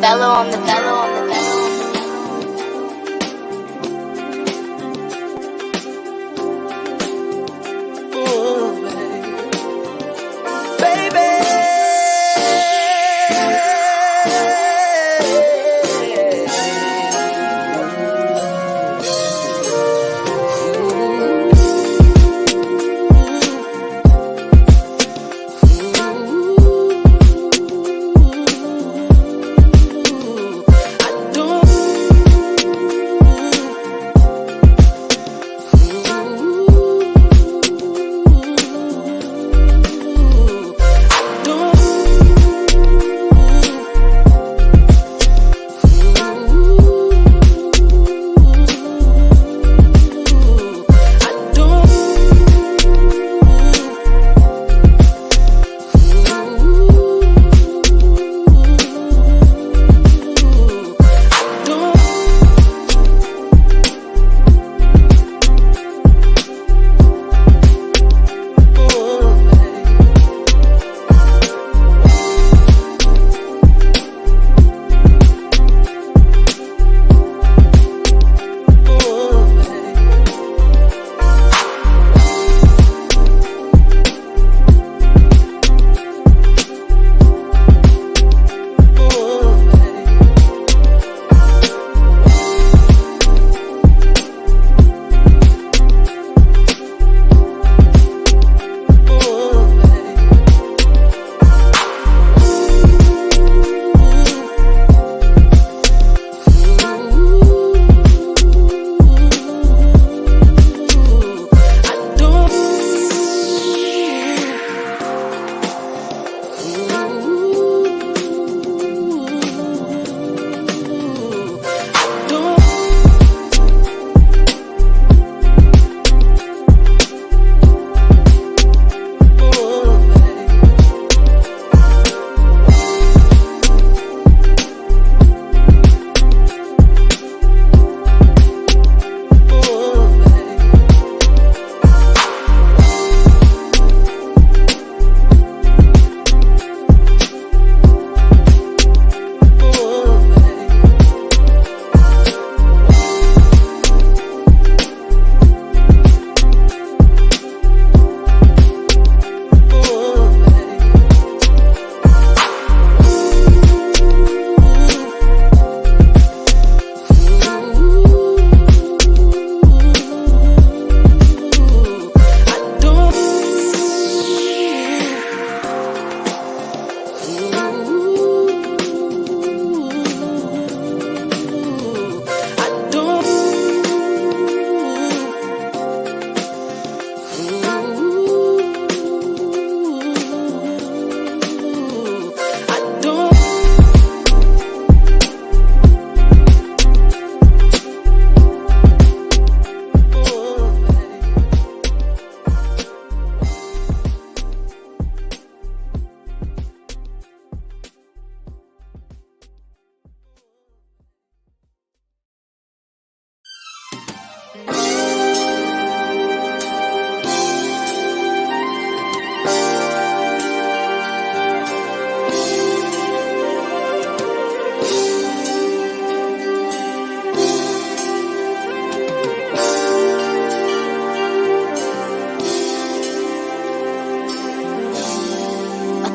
fellow on the fellow on the fellow.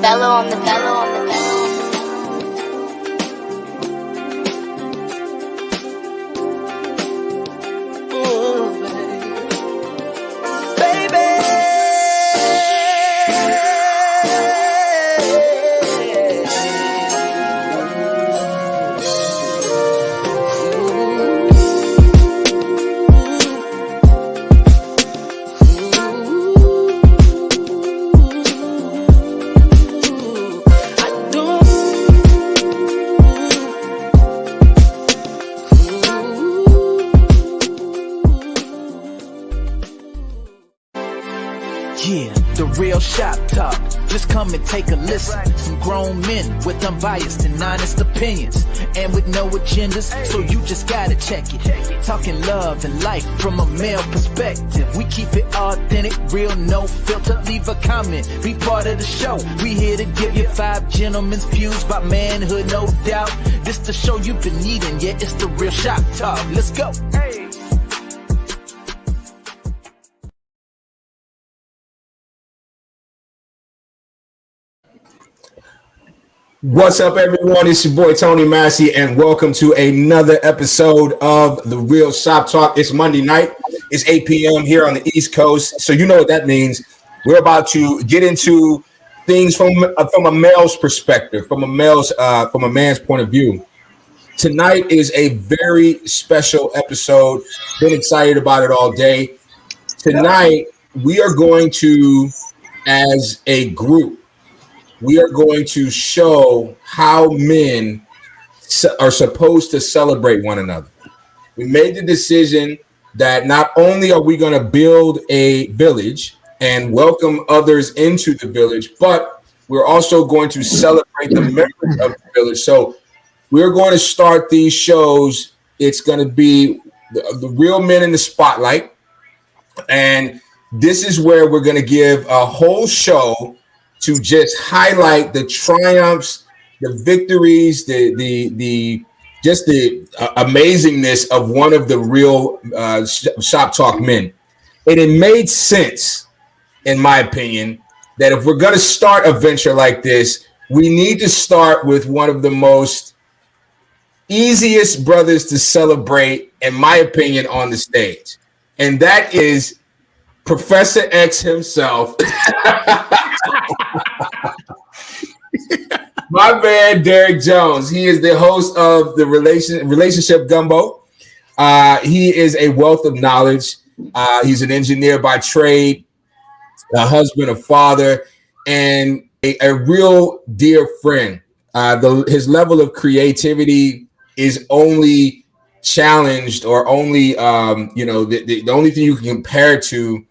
Fellow on the fellow on the fellow. Yeah, the real shop talk. Just come and take a listen. Some grown men with unbiased and honest opinions, and with no agendas, so you just gotta check it. Talking love and life from a male perspective. We keep it authentic, real, no filter. Leave a comment, be part of the show. We here to give you 5 gentlemen's views about manhood, no doubt. This the show you've been needing, yeah, it's the real shop talk. Let's go. Hey. What's up, everyone? It's your boy Tony Massey, and welcome to another episode of The Real Shop Talk. It's Monday night. It's 8 p.m. here on the East Coast, so you know what that means. We're about to get into things from a male's perspective, from a man's point of view. Tonight is a very special episode. Been excited about it all day. Tonight, we are going to, as a group, we are going to show how men are supposed to celebrate one another. We made the decision that not only are we going to build a village and welcome others into the village, but we're also going to celebrate the members of the village. So we're going to start these shows. It's going to be the real men in the spotlight. And this is where we're going to give a whole show to just highlight the triumphs, the victories, the amazingness of one of the real shop talk men. And it made sense, in my opinion, that if we're going to start a venture like this, we need to start with one of the most easiest brothers to celebrate, in my opinion, on the stage. And that is Professor X himself. My man, Derrick Jones. He is the host of the Relationship Gumbo. He is a wealth of knowledge. He's an engineer by trade, a husband, a father, and a real dear friend. His level of creativity is only challenged, or only the only thing you can compare to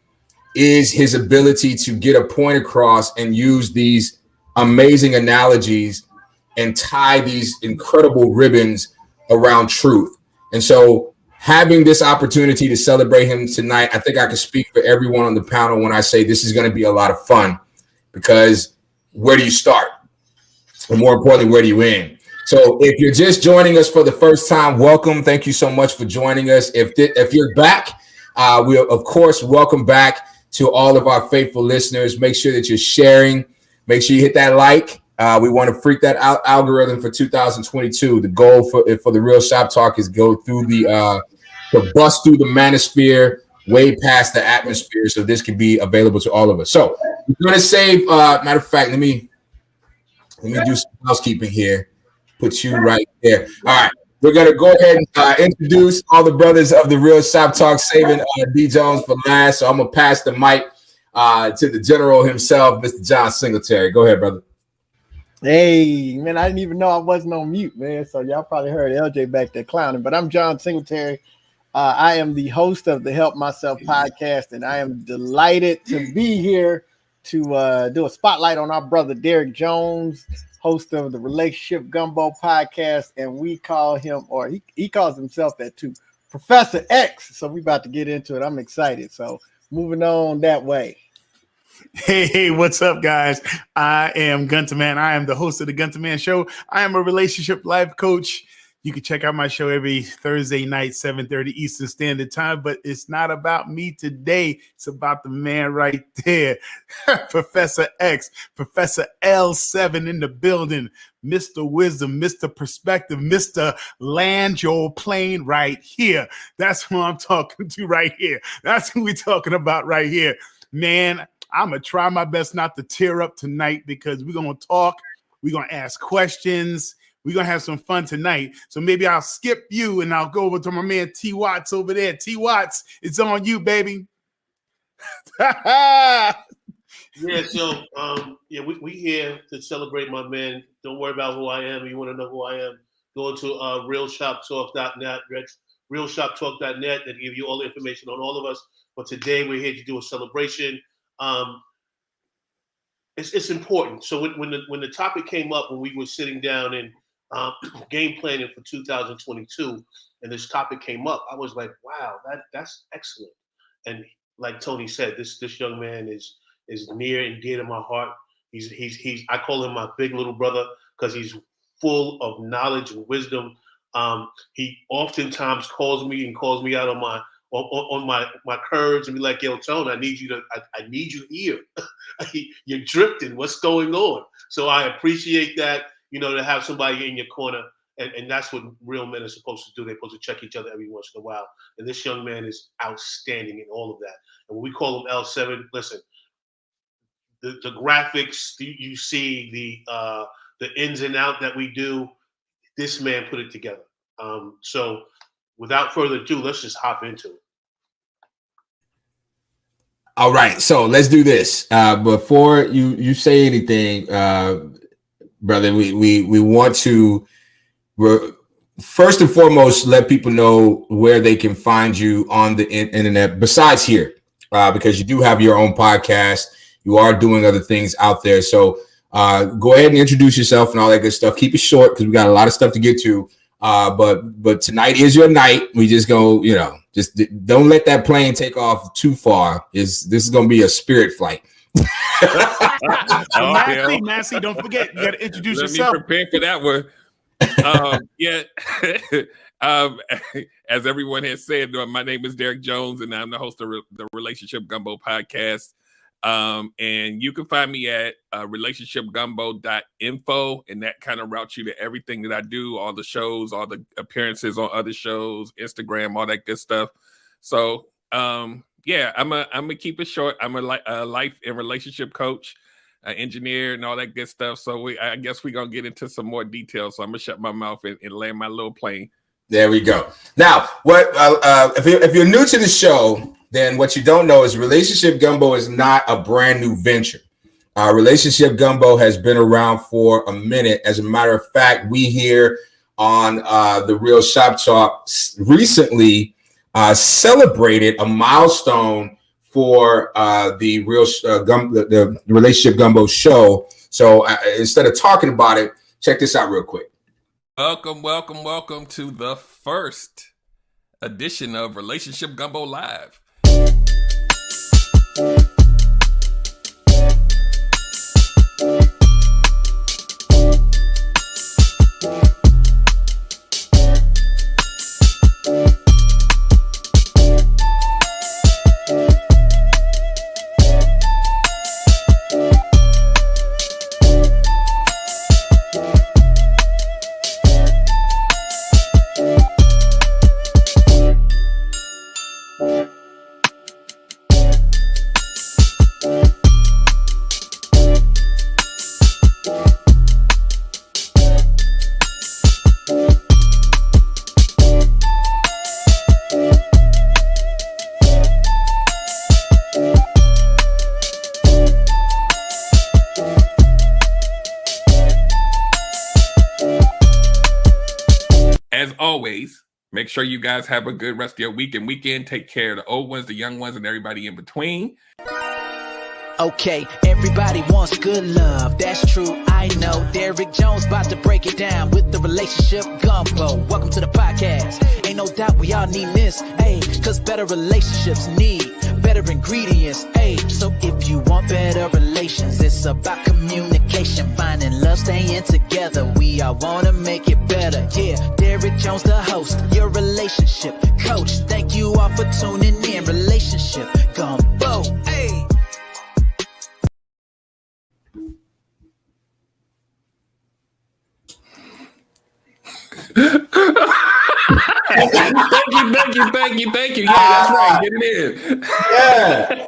is his ability to get a point across and use these amazing analogies and tie these incredible ribbons around truth. And so having this opportunity to celebrate him tonight, I think I can speak for everyone on the panel when I say this is going to be a lot of fun, because where do you start? And more importantly, where do you end? So if you're just joining us for the first time, welcome. Thank you so much for joining us. If you're back, we of course welcome back to all of our faithful listeners. Make sure that you're sharing. Make sure you hit that like. We want to freak that algorithm for 2022. The goal for the Real Shop Talk is go through to bust through the manosphere, way past the atmosphere, so this can be available to all of us. So we're going to save. Matter of fact, let me do some housekeeping here. Put you right there. All right. We're going to go ahead and introduce all the brothers of the Real Shop Talk, saving D. Jones for last. So I'm going to pass the mic to the general himself, Mr. John Singletary. Go ahead, brother. Hey, man, I didn't even know I wasn't on mute, man. So y'all probably heard LJ back there clowning. But I'm John Singletary. I am the host of the Help Myself podcast, and I am delighted to be here to do a spotlight on our brother, Derrick Jones, host of the Relationship Gumbo podcast, and we call him, or he calls himself that too, Professor X. So we about to get into it. I'm excited. So moving on that way. Hey, what's up, guys? I am Gunter Man. I am the host of the Gunter Man Show. I am a relationship life coach. You can check out my show every Thursday night, 7:30 Eastern Standard Time. But it's not about me today. It's about the man right there, Professor X, Professor L7 in the building, Mr. Wisdom, Mr. Perspective, Mr. Land Your Plane right here. That's who I'm talking to right here. That's who we're talking about right here. Man, I'm going to try my best not to tear up tonight, because we're going to talk. We're going to ask questions. We're going to have some fun tonight. So maybe I'll skip you and I'll go over to my man T. Watts over there. T. Watts, it's on you, baby. Yeah, so we here to celebrate my man. Don't worry about who I am. You want to know who I am, go to realshoptalk.net, realshoptalk.net, that give you all the information on all of us. But today we're here to do a celebration. it's important. So when the topic came up, when we were sitting down and game planning for 2022, and this topic came up, I was like, wow, that's excellent. And like Tony said, this young man is near and dear to my heart. He's I call him my big little brother because he's full of knowledge and wisdom. He oftentimes calls me out on my curves and be like, yo, Tone, I need you here. You're drifting. What's going on? So I appreciate that, to have somebody in your corner. And that's what real men are supposed to do. They're supposed to check each other every once in a while. And this young man is outstanding in all of that. And when we call him L7, listen, the graphics you see, the ins and out that we do, this man put it together. So without further ado, let's just hop into it. All right, so let's do this. Before you say anything, brother, we want to first and foremost let people know where they can find you on the internet besides here, because you do have your own podcast. You are doing other things out there. So go ahead and introduce yourself and all that good stuff. Keep it short because we got a lot of stuff to get to. But tonight is your night. We just go, just don't let that plane take off too far. This is going to be a spirit flight. Massey, don't forget, you got to introduce Let yourself. Me prepare for that one. As everyone has said, my name is Derrick Jones, and I'm the host of the Relationship Gumbo podcast. And you can find me at relationshipgumbo.info, and that kind of routes you to everything that I do, all the shows, all the appearances on other shows, Instagram, all that good stuff. So, I'm gonna keep it short. I'm a life and relationship coach, an engineer, and all that good stuff. So I guess we're gonna get into some more details. So I'm gonna shut my mouth and land my little plane. There we go. Now, if you're new to the show, then what you don't know is Relationship Gumbo is not a brand new venture. Relationship Gumbo has been around for a minute. As a matter of fact, we here on the Real Shop Talk recently celebrated a milestone for the the Relationship Gumbo show. So instead of talking about it, check this out real quick. Welcome to the first edition of Relationship Gumbo Live. As always, make sure you guys have a good rest of your week and weekend. Take care of the old ones, the young ones, and everybody in between. Okay, everybody wants good love. That's true, I know. Derrick Jones about to break it down with the Relationship Gumbo. Welcome to the podcast. Ain't no doubt we all need this, ayy. Cause better relationships need better ingredients, ayy. So if you want better relations, it's about communication. Finding love, staying together. We all wanna make it better, yeah. Derrick Jones, the host, your relationship coach. Thank you all for tuning in. Relationship Gumbo, ayy. Thank you. Yeah, that's right. Get it in. Yeah.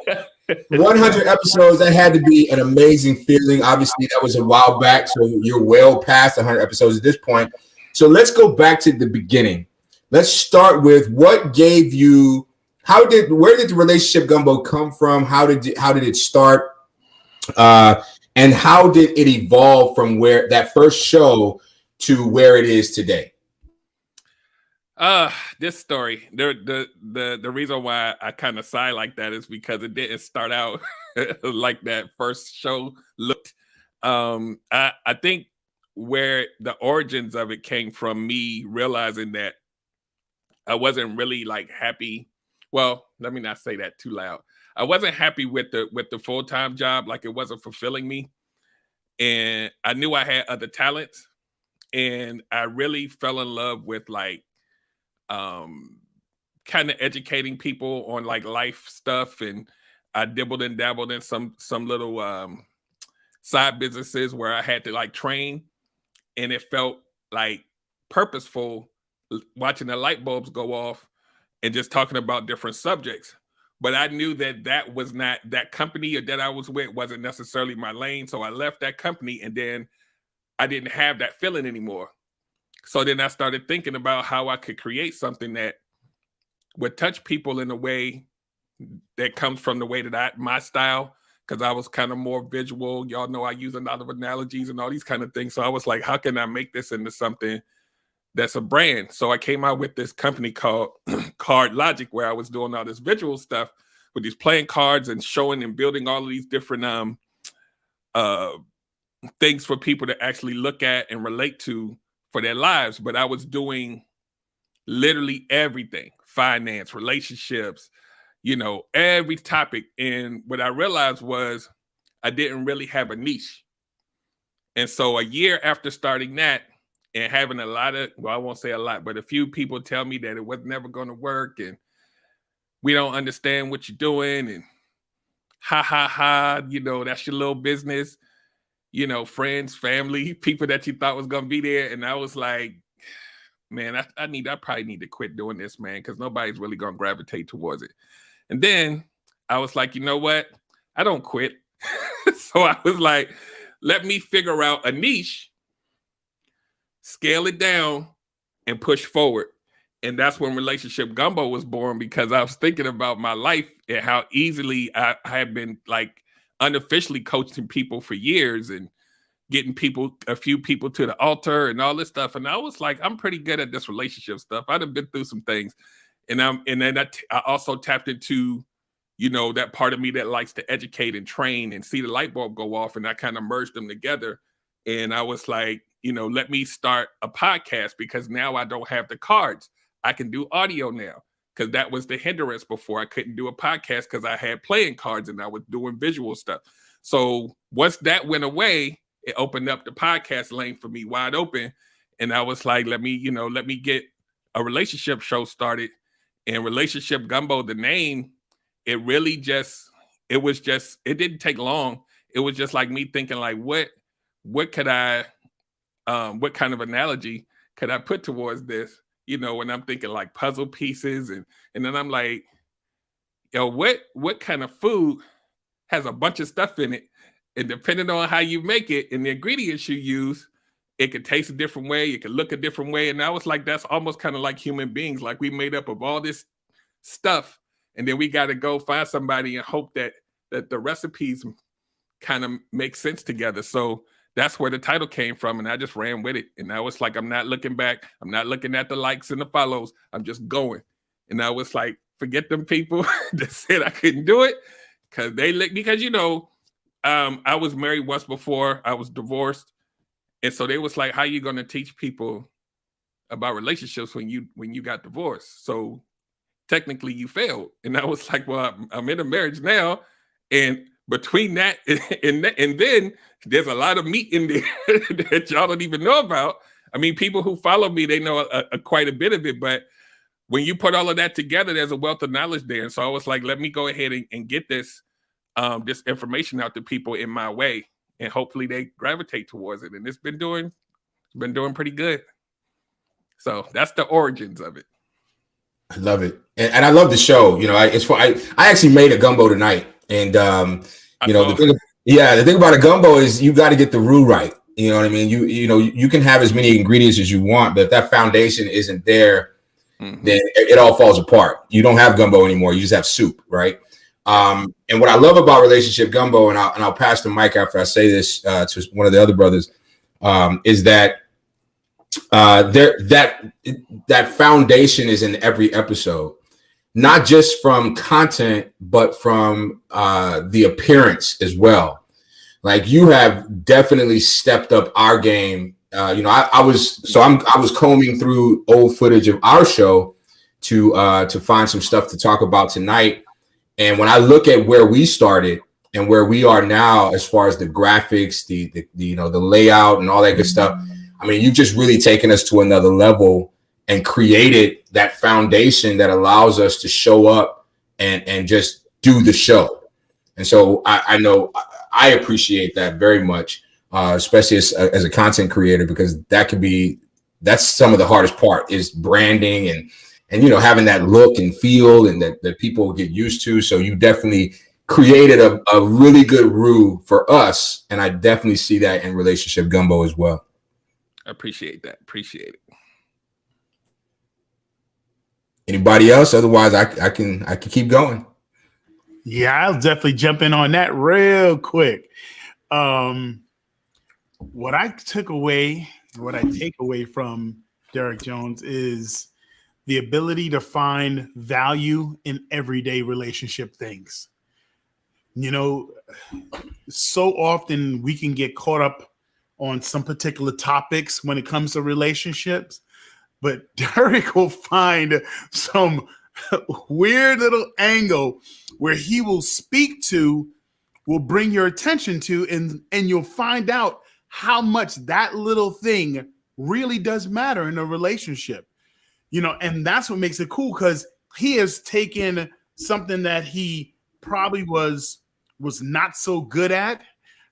100 episodes. That had to be an amazing feeling. Obviously, that was a while back, so you're well past 100 episodes at this point. So let's go back to the beginning. Let's start with what gave you. Where did the Relationship Gumbo come from? How did it start? And how did it evolve from where that first show to where it is today? This story, the reason why I kind of sigh like that is because it didn't start out like that first show looked. I think where the origins of it came from me realizing that I wasn't really like happy. Well, let me not say that too loud. I wasn't happy with the full-time job, like it wasn't fulfilling me. And I knew I had other talents, and I really fell in love with like kind of educating people on like life stuff, and I dibbled and dabbled in some little side businesses where I had to like train, and it felt like purposeful watching the light bulbs go off and just talking about different subjects. But I knew that that was not that company or that I was with wasn't necessarily my lane, so I left that company, and then I didn't have that feeling anymore. So then I started thinking about how I could create something that would touch people in a way that comes from the way that my style, because I was kind of more visual. Y'all know I use a lot of analogies and all these kind of things. So I was like, how can I make this into something that's a brand? So I came out with this company called Card Logic, where I was doing all this visual stuff with these playing cards and showing and building all of these different things for people to actually look at and relate to for their lives. But I was doing literally everything: finance, relationships, every topic. And what I realized was I didn't really have a niche. And so a year after starting that and having a lot of, well, I won't say a lot, but a few people tell me that it was never going to work, and we don't understand what you're doing, and that's your little business, friends, family, people that you thought was going to be there. And I was like, man, I probably need to quit doing this, man, because nobody's really going to gravitate towards it. And then I was like, you know what? I don't quit. So I was like, let me figure out a niche, scale it down, and push forward. And that's when Relationship Gumbo was born, because I was thinking about my life and how easily I had been like unofficially coaching people for years and getting a few people to the altar and all this stuff. And I was like, I'm pretty good at this relationship stuff. I'd have been through some things. And then I also tapped into, that part of me that likes to educate and train and see the light bulb go off. And I kind of merged them together. And I was like, let me start a podcast, because now I don't have the cards. I can do audio now, because that was the hindrance before. I couldn't do a podcast because I had playing cards and I was doing visual stuff. So once that went away, it opened up the podcast lane for me wide open. And I was like, let me get a relationship show started. And Relationship Gumbo, the name, it didn't take long. It was just like me thinking like, what kind of analogy could I put towards this? When I'm thinking like puzzle pieces, and then I'm like, what kind of food has a bunch of stuff in it? And depending on how you make it and the ingredients you use, it could taste a different way. It could look a different way. And I was like, that's almost kind of like human beings. Like, we made up of all this stuff, and then we got to go find somebody and hope that the recipes kind of make sense together. So that's where the title came from. And I just ran with it. And I was like, I'm not looking back. I'm not looking at the likes and the follows. I'm just going. And I was like, forget them people that said I couldn't do it, because I was married once before. I was divorced. And so they was like, how are you going to teach people about relationships when you got divorced? So technically you failed. And I was like, well, I'm in a marriage now. And between that and then there's a lot of meat in there that y'all don't even know about. I mean, people who follow me, they know quite a bit of it. But when you put all of that together, there's a wealth of knowledge there. And so I was like, let me go ahead and get this information out to people in my way, and hopefully they gravitate towards it. And it's been doing pretty good. So that's the origins of it. I love it, and I love the show. I actually made a gumbo tonight, and the thing about a gumbo is you got to get the roux right. You know what I mean? You can have as many ingredients as you want, but if that foundation isn't there, then it all falls apart. You don't have gumbo anymore. You just have soup, right? And what I love about Relationship Gumbo, and I'll pass the mic after I say this to one of the other brothers, is that that foundation is in every episode, not just from content, but from the appearance as well. Like you have definitely stepped up our game. I was combing through old footage of our show to find some stuff to talk about tonight. And when I look at where we started and where we are now, as far as the graphics, the layout and all that good stuff, I mean, you've just really taken us to another level and created that foundation that allows us to show up and just do the show. And so I know I appreciate that very much, especially as a content creator, because that's some of the hardest part is branding and having that look and feel and that people get used to. So you definitely created a really good roux for us. And I definitely see that in Relationship Gumbo as well. I appreciate that. Appreciate it. Anybody else? Otherwise, I can keep going. Yeah, I'll definitely jump in on that real quick. What I take away from Derrick Jones is the ability to find value in everyday relationship things. So often we can get caught up on some particular topics when it comes to relationships, but Derrick will find some weird little angle where he will bring your attention to, and you'll find out how much that little thing really does matter in a relationship. And that's what makes it cool, because he has taken something that he probably was not so good at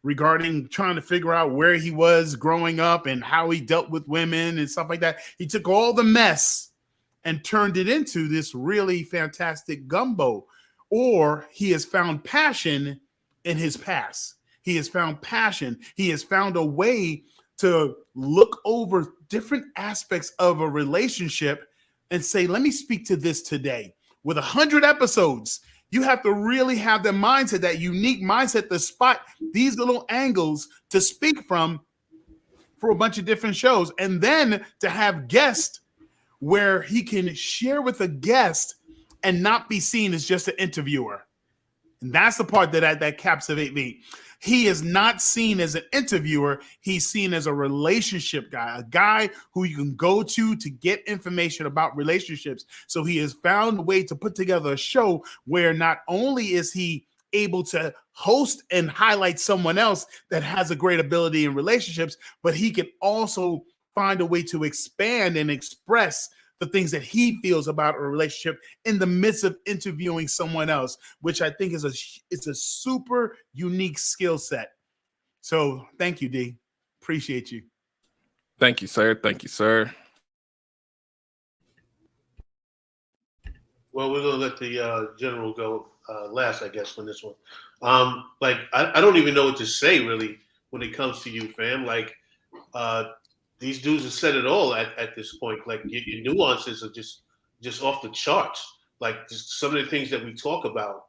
regarding trying to figure out where he was growing up and how he dealt with women and stuff like that. He took all the mess and turned it into this really fantastic gumbo. Or he has found passion in his past. He has found passion. He has found a way to look over different aspects of a relationship and say, let me speak to this today. With 100 episodes, you have to really have the mindset, that unique mindset, to spot these little angles to speak from for a bunch of different shows. And then to have guests where he can share with a guest and not be seen as just an interviewer. And that's the part that captivates me. He is not seen as an interviewer. He's seen as a relationship guy, a guy who you can go to get information about relationships. So he has found a way to put together a show where not only is he able to host and highlight someone else that has a great ability in relationships, but he can also find a way to expand and express the things that he feels about a relationship in the midst of interviewing someone else, which I think is a super unique skill set. So thank you, D. Appreciate you. Thank you, sir. Thank you, sir. Well, we're gonna let the general go last, I guess, on this one. I don't even know what to say really when it comes to you, fam. These dudes have said it all at this point. Like your nuances are just off the charts. Like just some of the things that we talk about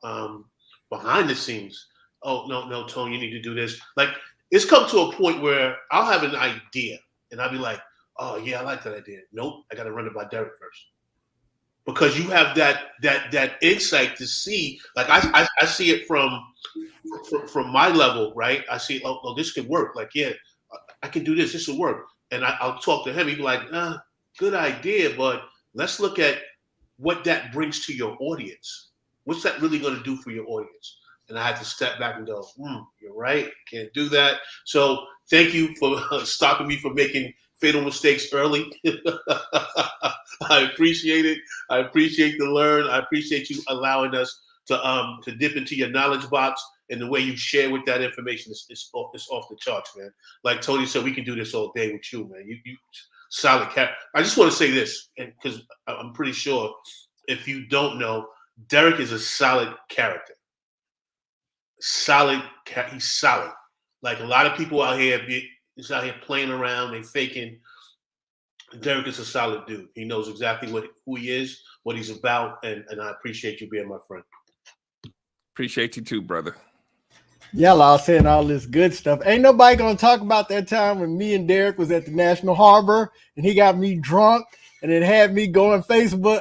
behind the scenes. Oh no, Tony, you need to do this. Like it's come to a point where I'll have an idea and I'll be like, oh yeah, I like that idea. Nope, I got to run it by Derrick first. Because you have that insight to see. Like I see it from my level, right? I see, oh, this could work. Like yeah, I can do this. This will work. And I'll talk to him. He'd be like, good idea, but let's look at what that brings to your audience. What's that really going to do for your audience? And I had to step back and go, you're right. Can't do that. So thank you for stopping me from making fatal mistakes early. I appreciate it. I appreciate the learn. I appreciate you allowing us to dip into your knowledge box. And the way you share with that information is off the charts, man. Like Tony said, we can do this all day with you, man. You solid cat. I just want to say this, because I'm pretty sure if you don't know, Derrick is a solid character. He's solid. Like a lot of people out here, he's out here playing around, they faking. Derrick is a solid dude. He knows exactly who he is, what he's about, and I appreciate you being my friend. Appreciate you too, brother. Y'all all saying all this good stuff. Ain't nobody gonna talk about that time when me and Derrick was at the National Harbor and he got me drunk and then had me going Facebook,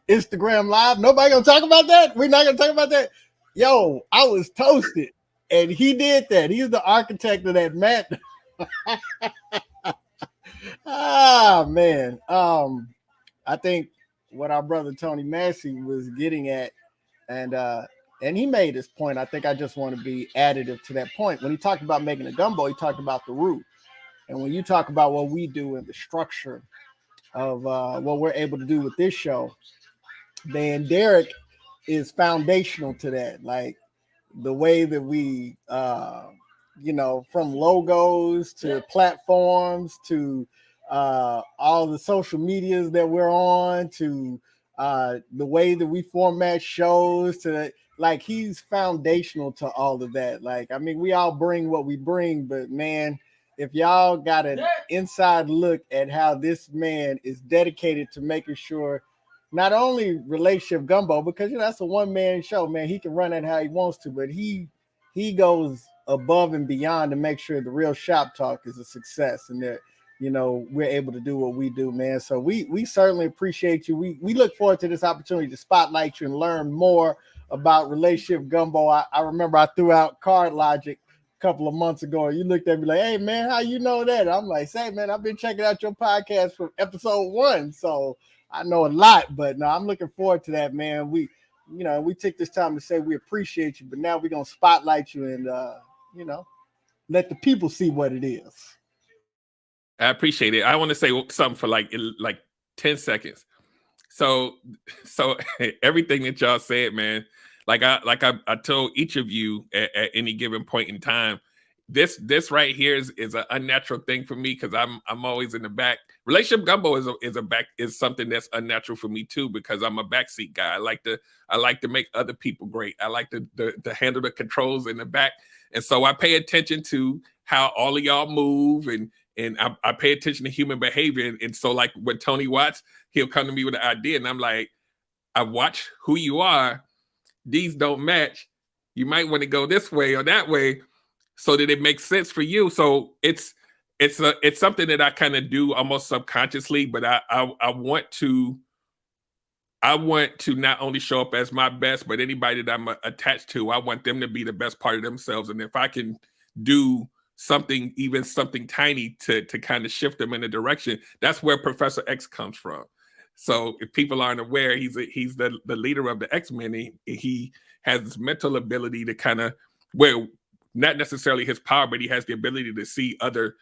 Instagram Live. Nobody gonna talk about that. We're not gonna talk about that. Yo, I was toasted, and he did that. He's the architect of that mat. Man. I think what our brother Tony Massey was getting at, and he made this point. I think I just want to be additive to that point. When he talked about making a gumbo, he talked about the root. And when you talk about what we do and the structure of what we're able to do with this show, then Derrick is foundational to that. Like the way that we, from logos to platforms to all the social medias that we're on to the way that we format shows to like he's foundational to all of that. Like, I mean, we all bring what we bring, but man, if y'all got an inside look at how this man is dedicated to making sure not only Relationship Gumbo, because that's a one-man show, man, he can run it how he wants to, but he goes above and beyond to make sure the Real Shop Talk is a success and that we're able to do what we do, man. So we certainly appreciate you. We look forward to this opportunity to spotlight you and learn more about Relationship Gumbo. I remember I threw out Card Logic a couple of months ago, and you looked at me like, "Hey man, how you know that?" I'm like, "Say man, I've been checking out your podcast from episode 1, so I know a lot." But no, I'm looking forward to that, man. We take this time to say we appreciate you, but now we're gonna spotlight you and let the people see what it is. I appreciate it. I want to say something for like 10 seconds. So everything that y'all said, man, like I told each of you at any given point in time, this right here is an unnatural thing for me because I'm always in the back. Relationship Gumbo is something that's unnatural for me too because I'm a backseat guy. I like to make other people great. I like to handle the controls in the back, and so I pay attention to how all of y'all move and I pay attention to human behavior. And so like when Tony Watts, he'll come to me with an idea and I'm like, I watch who you are. These don't match. You might want to go this way or that way so that it makes sense for you. So it's something that I kind of do almost subconsciously, but I want to not only show up as my best, but anybody that I'm attached to, I want them to be the best part of themselves. And if I can do something tiny to kind of shift them in a direction, that's where Professor X comes from. So if people aren't aware, he's the leader of the X-Men. He has this mental ability to kind of, well, not necessarily his power, but he has the ability to see other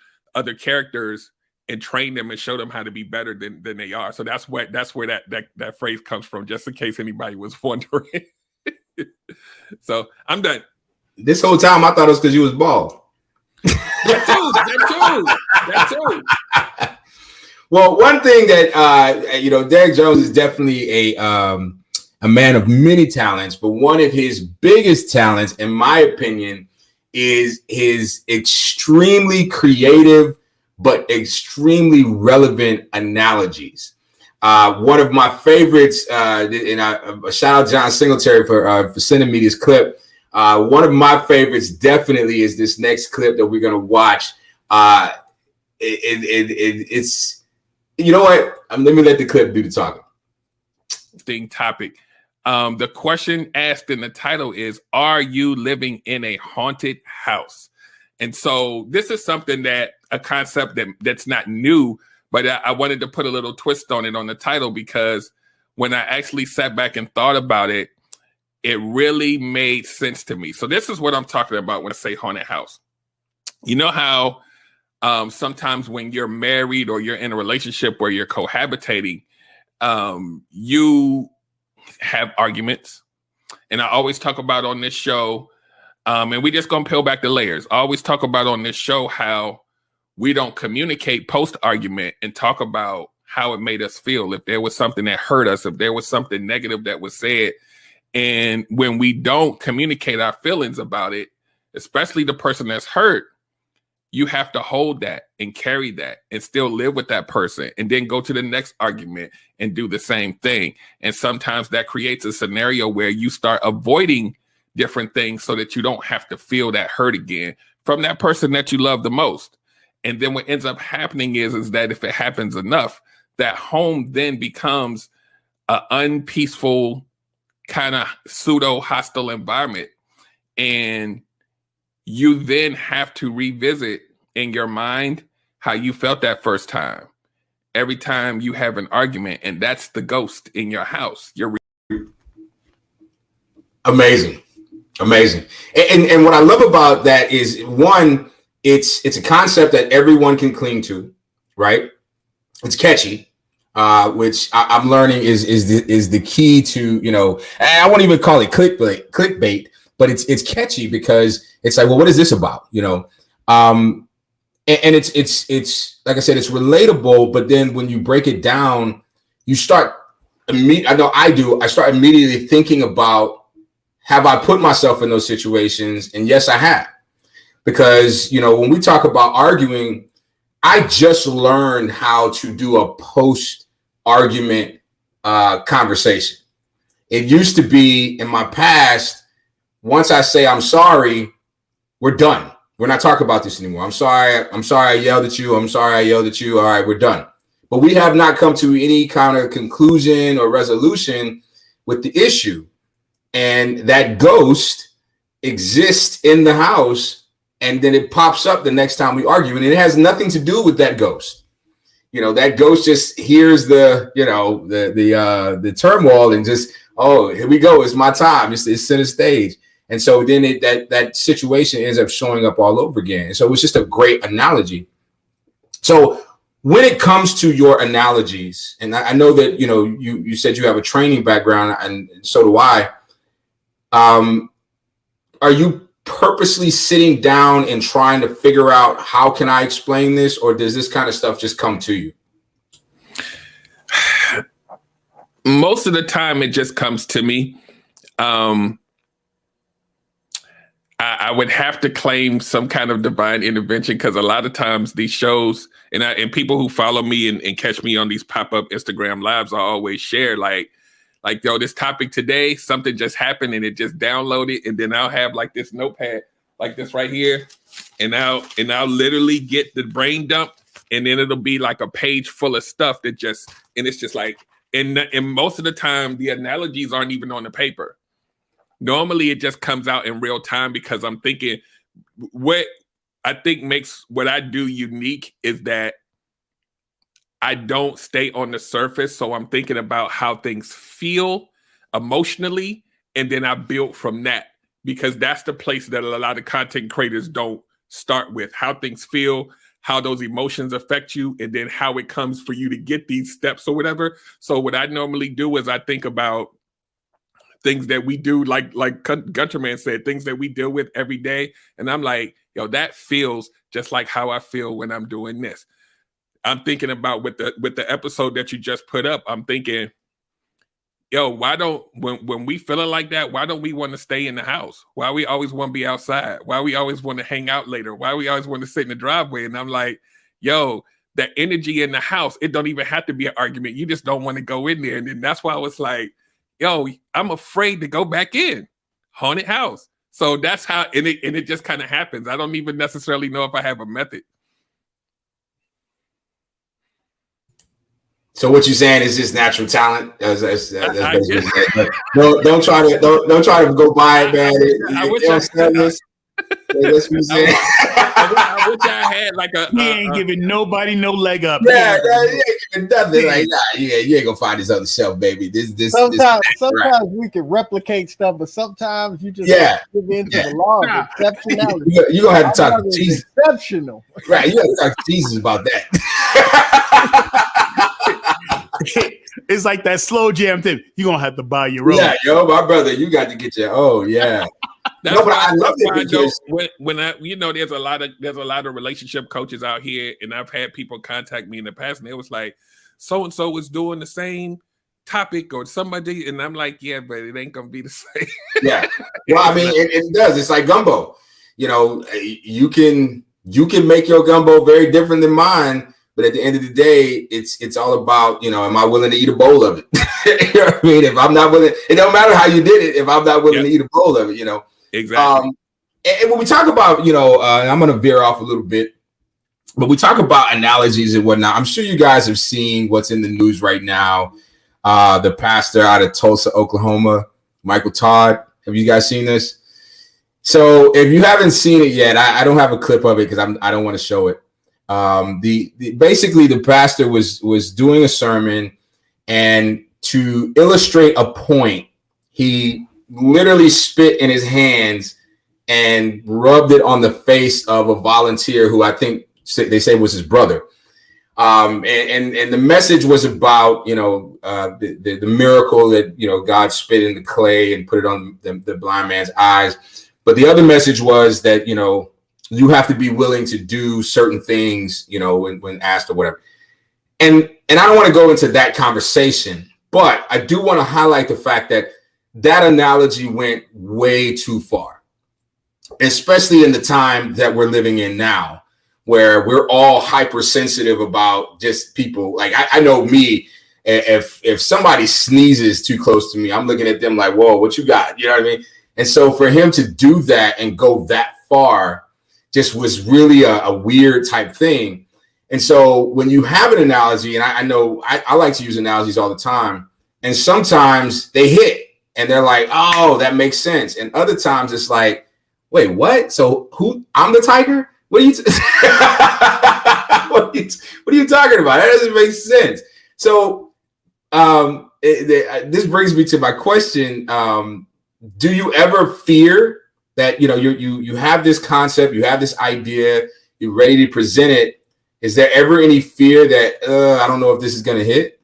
characters and train them and show them how to be better than they are. So that's where that phrase comes from, just in case anybody was wondering. So I'm done. This whole time I thought it was because you was bald. That too. Well, one thing that Derrick Jones is definitely a man of many talents, but one of his biggest talents, in my opinion, is his extremely creative but extremely relevant analogies. One of my favorites, and shout out John Singletary for sending me this clip. One of my favorites definitely is this next clip that we're going to watch. It's, you know what? Let me let the clip do the talking. Thing topic. The question asked in the title is, are you living in a haunted house? And so this is something a concept that's not new, but I wanted to put a little twist on it on the title because when I actually sat back and thought about it, it really made sense to me. So this is what I'm talking about when I say haunted house. You know how sometimes when you're married or you're in a relationship where you're cohabitating, you have arguments. And I always talk about on this show, and we just gonna peel back the layers. I always talk about on this show how we don't communicate post-argument and talk about how it made us feel. If there was something that hurt us, if there was something negative that was said, and when we don't communicate our feelings about it, especially the person that's hurt, you have to hold that and carry that and still live with that person and then go to the next argument and do the same thing. And sometimes that creates a scenario where you start avoiding different things so that you don't have to feel that hurt again from that person that you love the most. And then what ends up happening is that if it happens enough, that home then becomes an unpeaceful kind of pseudo hostile environment. And you then have to revisit in your mind how you felt that first time. Every time you have an argument, and that's the ghost in your house. Amazing. And what I love about that is, one, it's a concept that everyone can cling to, right? It's catchy, which I'm learning is the key to, you know, I won't even call it clickbait, but it's catchy because it's like, well, what is this about? You know, and it's like I said, it's relatable. But then when you break it down, you start. I start immediately thinking about, have I put myself in those situations? And yes, I have. Because, you know, when we talk about arguing, I just learned how to do a post-argument conversation. It used to be in my past, once I say I'm sorry, we're done. We're not talking about this anymore. I'm sorry I yelled at you. I'm sorry I yelled at you. All right, we're done. But we have not come to any kind of conclusion or resolution with the issue. And that ghost exists in the house, and then it pops up the next time we argue. And it has nothing to do with that ghost. You know, that ghost just hears the turmoil and just, oh, here we go. It's my time. It's center stage. And so then that situation ends up showing up all over again. And so it's just a great analogy. So when it comes to your analogies, and I know that, you know, you said you have a training background, and so do I. Are you purposely sitting down and trying to figure out, how can I explain this? Or does this kind of stuff just come to you? Most of the time it just comes to me. I would have to claim some kind of divine intervention, because a lot of times these shows and people who follow me and catch me on these pop-up Instagram lives, I always share like, yo, this topic today, something just happened and it just downloaded. And then I'll have like this notepad like this right here. And I'll literally get the brain dump, and then it'll be like a page full of stuff and it's just like, and most of the time the analogies aren't even on the paper. Normally it just comes out in real time, because I'm thinking, what I think makes what I do unique is that I don't stay on the surface. So I'm thinking about how things feel emotionally, and then I build from that, because that's the place that a lot of content creators don't start with. How things feel, how those emotions affect you, and then how it comes for you to get these steps or whatever. So what I normally do is I think about things that we do, like Gunter Man said, things that we deal with every day. And I'm like, yo, that feels just like how I feel when I'm doing this. I'm thinking about with the episode that you just put up, I'm thinking, yo, why don't, when we feeling like that, why don't we want to stay in the house? Why we always want to be outside? Why we always want to hang out later? Why we always want to sit in the driveway? And I'm like, yo, that energy in the house, it don't even have to be an argument. You just don't want to go in there. And then that's why I was like, yo, I'm afraid to go back in. Haunted house. So that's how, and it just kind of happens. I don't even necessarily know if I have a method. So what you're saying is just natural talent. That's basically don't try to go by it, man. That's what you're saying. I wish I had like a. He ain't giving nobody no leg up. Yeah, he ain't giving nothing. Like, you ain't gonna find this other shelf, baby. Sometimes we can replicate stuff, but sometimes you just give in to the law of exceptionality. You're gonna have to talk to Jesus. Exceptional, right? You have to talk to Jesus about that. It's like that slow jam thing. You're gonna have to buy your own. Yeah, yo, my brother, you got to get your own. Yeah. That's no, but I love it because when I, you know, there's a lot of relationship coaches out here, and I've had people contact me in the past, and it was like, so and so was doing the same topic or somebody, and I'm like, yeah, but it ain't gonna be the same. Yeah. Well, I mean, it does. It's like gumbo. You know, you can make your gumbo very different than mine. But at the end of the day, it's all about, you know, am I willing to eat a bowl of it? You know what I mean? If I'm not willing, it don't matter how you did it. If I'm not willing to eat a bowl of it, you know. Exactly. And when we talk about, I'm going to veer off a little bit, but we talk about analogies and whatnot. I'm sure you guys have seen what's in the news right now. The pastor out of Tulsa, Oklahoma, Michael Todd. Have you guys seen this? So if you haven't seen it yet, I don't have a clip of it because I don't want to show it. Basically the pastor was doing a sermon, and to illustrate a point, he literally spit in his hands and rubbed it on the face of a volunteer who I think they say was his brother. And the message was about, the miracle that, God spit in the clay and put it on the blind man's eyes. But the other message was that, you have to be willing to do certain things, when asked or whatever. And I don't want to go into that conversation, but I do want to highlight the fact that that analogy went way too far, especially in the time that we're living in now, where we're all hypersensitive about just people. Like I know me, if somebody sneezes too close to me, I'm looking at them like, whoa, what you got? You know what I mean? And so for him to do that and go that far just was really a weird type thing. And so when you have an analogy, and I know I like to use analogies all the time, and sometimes they hit and they're like, oh, that makes sense. And other times it's like, wait, what? So I'm the tiger? What are you what are you talking about? That doesn't make sense. So this brings me to my question. Do you ever fear that, you have this concept, you have this idea, you're ready to present it? Is there ever any fear that I don't know if this is going to hit?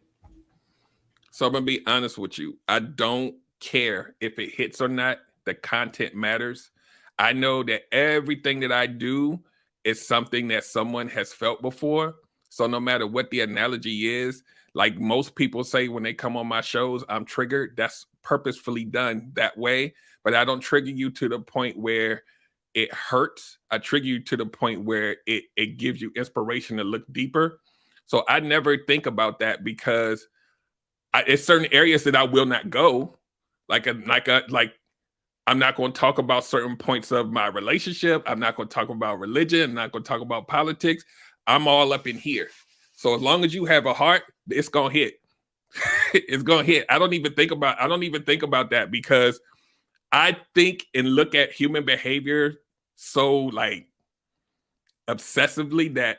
So I'm going to be honest with you. I don't care if it hits or not. The content matters. I know that everything that I do is something that someone has felt before. So no matter what the analogy is, like most people say when they come on my shows, I'm triggered. That's purposefully done that way. But I don't trigger you to the point where it hurts. I trigger you to the point where it gives you inspiration to look deeper. So I never think about that because it's certain areas that I will not go. Like I'm not going to talk about certain points of my relationship. I'm not going to talk about religion. I'm not going to talk about politics. I'm all up in here. So as long as you have a heart, it's going to hit. It's going to hit. I don't even think about that because I think and look at human behavior so like obsessively that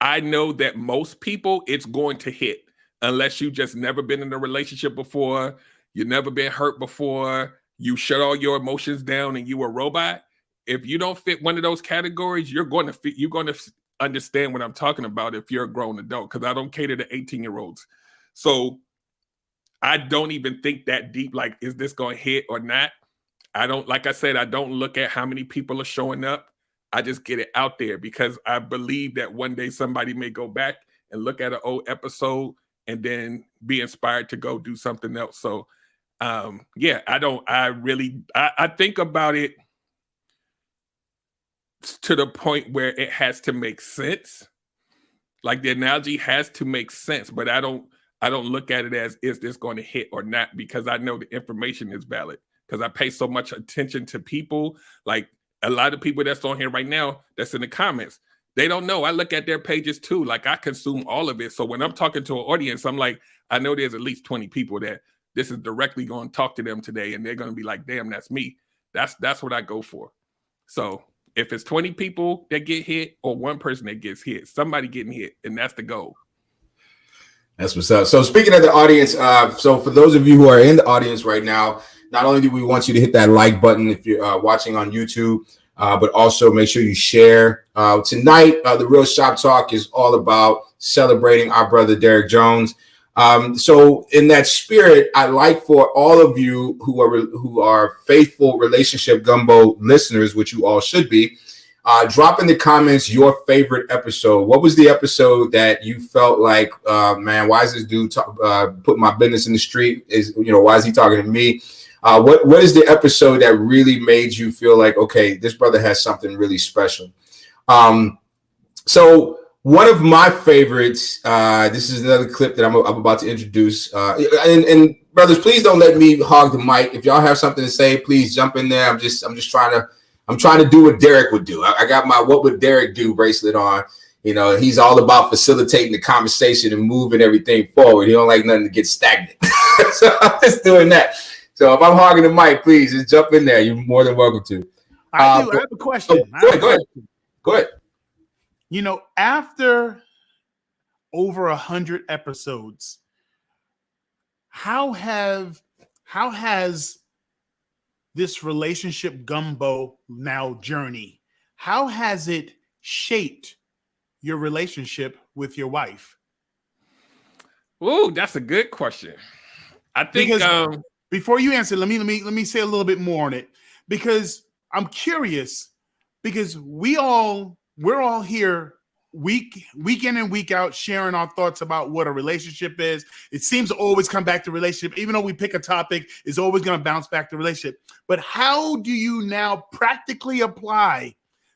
I know that most people it's going to hit unless you just never been in a relationship before, you've never been hurt before, you shut all your emotions down and you a robot. If you don't fit one of those categories, you're going to understand what I'm talking about if you're a grown adult, because I don't cater to 18-year-olds. So I don't even think that deep, like, is this going to hit or not? Like I said, I don't look at how many people are showing up. I just get it out there because I believe that one day somebody may go back and look at an old episode and then be inspired to go do something else. So I think about it to the point where it has to make sense. Like the analogy has to make sense, but I don't look at it as, is this going to hit or not? Because I know the information is valid because I pay so much attention to people. Like a lot of people that's on here right now, that's in the comments, they don't know. I look at their pages too. Like I consume all of it. So when I'm talking to an audience, I'm like, I know there's at least 20 people that this is directly going to talk to them today. And they're going to be like, damn, that's me. That's what I go for. So if it's 20 people that get hit or one person that gets hit, somebody getting hit, and that's the goal. That's what's up. So speaking of the audience, so for those of you who are in the audience right now, not only do we want you to hit that like button if you're watching on YouTube, but also make sure you share. Tonight, the Real Shop Talk is all about celebrating our brother Derrick Jones. So in that spirit, I'd like for all of you who are faithful Relationship Gumbo listeners, which you all should be, drop in the comments your favorite episode. What was the episode that you felt like, man, why is this dude put my business in the street? Why is he talking to me? What is the episode that really made you feel like, okay, this brother has something really special? So one of my favorites, this is another clip that I'm about to introduce. And brothers, please don't let me hog the mic. If y'all have something to say, please jump in there. I'm just trying to do what Derrick would do. I got my "What Would Derrick Do" bracelet on. You know, he's all about facilitating the conversation and moving everything forward. He don't like nothing to get stagnant. So I'm just doing that. So if I'm hogging the mic, please just jump in there. You're more than welcome to. I have a question. Go ahead. You know, after over 100 episodes, how has this relationship gumbo now journey, how has it shaped your relationship with your wife? Ooh, that's a good question. I think because before you answer, let me say a little bit more on it, because I'm curious, because we're all here week in and week out sharing our thoughts about what a relationship is. It seems to always come back to relationship. Even though we pick a topic, it's always going to bounce back to relationship. But how do you now practically apply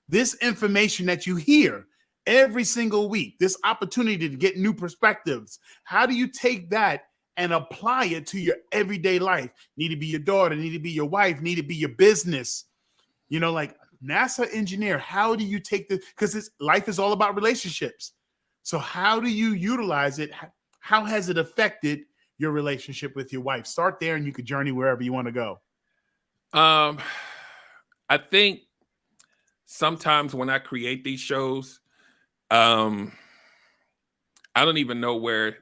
this information that you hear every single week, this opportunity to get new perspectives? How do you take that and apply it to your everyday life? Need to be your daughter, need to be your wife, need to be your business. You know, like NASA engineer, how do you take this? Because life is all about relationships. So how do you utilize it? How has it affected your relationship with your wife? Start there and you could journey wherever you want to go. I think sometimes when I create these shows, I don't even know where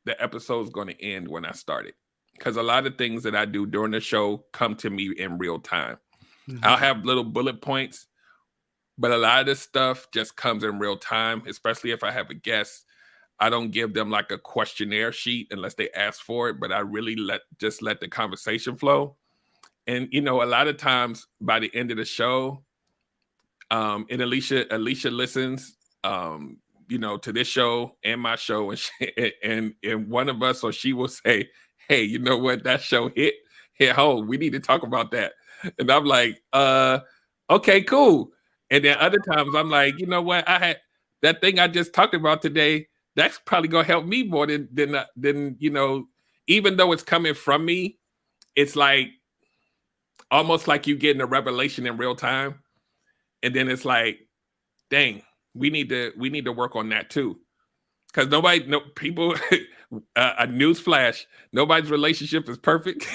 the episode is going to end when I start it, because a lot of things that I do during the show come to me in real time. Mm-hmm. I'll have little bullet points, but a lot of this stuff just comes in real time, especially if I have a guest. I don't give them like a questionnaire sheet unless they ask for it, but I really let the conversation flow. And, you know, a lot of times by the end of the show, and Alicia listens, you know, to this show and my show, and one of us, or she will say, "Hey, you know what? That show hit home. We need to talk about that." And I'm like, okay, cool. And then other times I'm like, you know what? I had that thing I just talked about today. That's probably gonna help me more than you know. Even though it's coming from me, it's like almost like you getting a revelation in real time. And then it's like, dang, we need to work on that too. Because people, a news flash, nobody's relationship is perfect.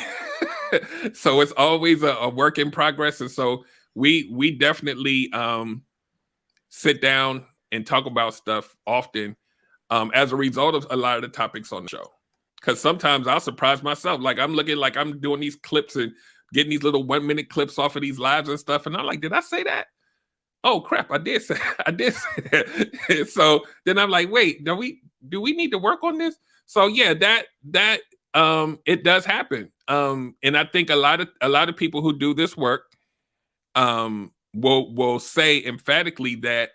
So it's always a work in progress. And so we definitely sit down and talk about stuff often as a result of a lot of the topics on the show. Because sometimes I'll surprise myself. Like I'm looking like I'm doing these clips and getting these little 1-minute clips off of these lives and stuff. And I'm like, did I say that? Oh crap, I did say that. So then I'm like, wait, do we need to work on this? So yeah, that it does happen. And I think a lot of people who do this work will say emphatically that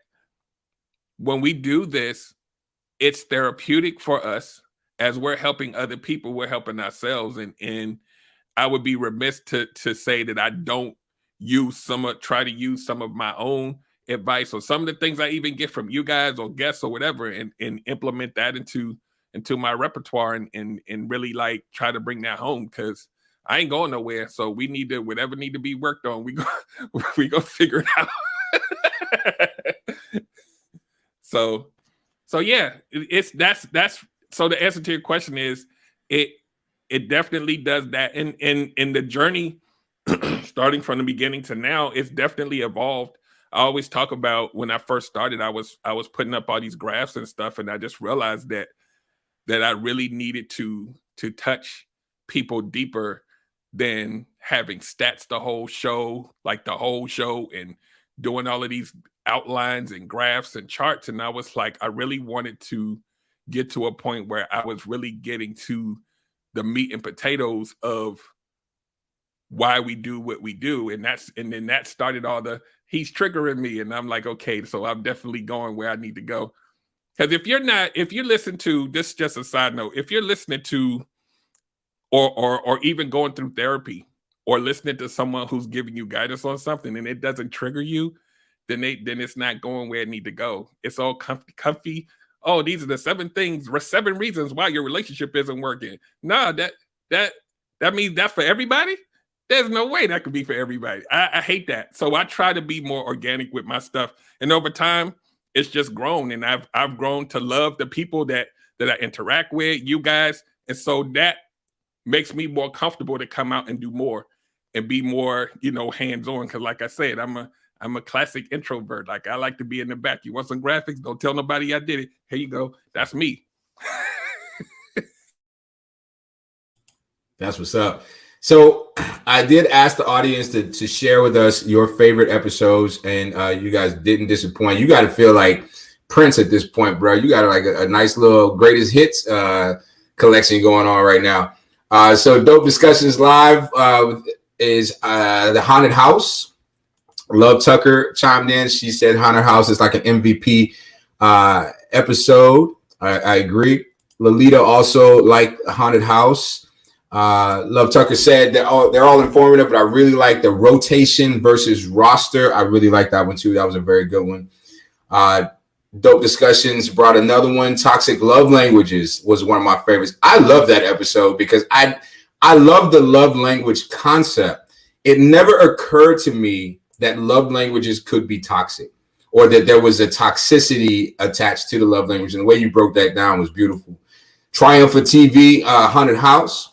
when we do this, it's therapeutic for us. As we're helping other people, we're helping ourselves. And I would be remiss to say that I don't try to use some of my own advice or some of the things I even get from you guys or guests or whatever, and implement that into my repertoire and really like try to bring that home, because I ain't going nowhere. So we need to, whatever need to be worked on, we go figure it out. So yeah, that's so the answer to your question is it definitely does that. And in the journey, starting from the beginning to now, it's definitely evolved. I always talk about when I first started, I was putting up all these graphs and stuff, and I just realized that I really needed to touch people deeper than having stats the whole show, and doing all of these outlines and graphs and charts. And I was like, I really wanted to get to a point where I was really getting to the meat and potatoes of why we do what we do. And then that started all he's triggering me. And I'm like, okay, so I'm definitely going where I need to go. Because if you listen to this, just a side note, if you're listening to or even going through therapy or listening to someone who's giving you guidance on something and it doesn't trigger you, then it's not going where it need to go. It's all comfy. Oh, these are the 7 reasons why your relationship isn't working. Nah, that that means that's for everybody. There's no way that could be for everybody. I hate that. So I try to be more organic with my stuff, and over time, it's just grown, and I've grown to love the people that I interact with, you guys, and so that makes me more comfortable to come out and do more and be more, hands-on. Because like I said, I'm a classic introvert. Like, I like to be in the back. You want some graphics? Don't tell nobody I did it. Here you go. That's me. That's what's up. So I did ask the audience to share with us your favorite episodes, and you guys didn't disappoint. You got to feel like Prince at this point, bro. You got like a nice little greatest hits collection going on right now. So Dope Discussions Live is the Haunted House. Love Tucker chimed in. She said Haunted House is like an MVP episode. I agree. Lolita also liked Haunted House. Love Tucker said that they're all informative, but I really like the rotation versus roster. I really like that one too. That was a very good one. Dope Discussions brought another one. Toxic Love Languages was one of my favorites. I love that episode because I love the love language concept. It never occurred to me that love languages could be toxic, or that there was a toxicity attached to the love language. And the way you broke that down was beautiful. Triumph for TV, Haunted House.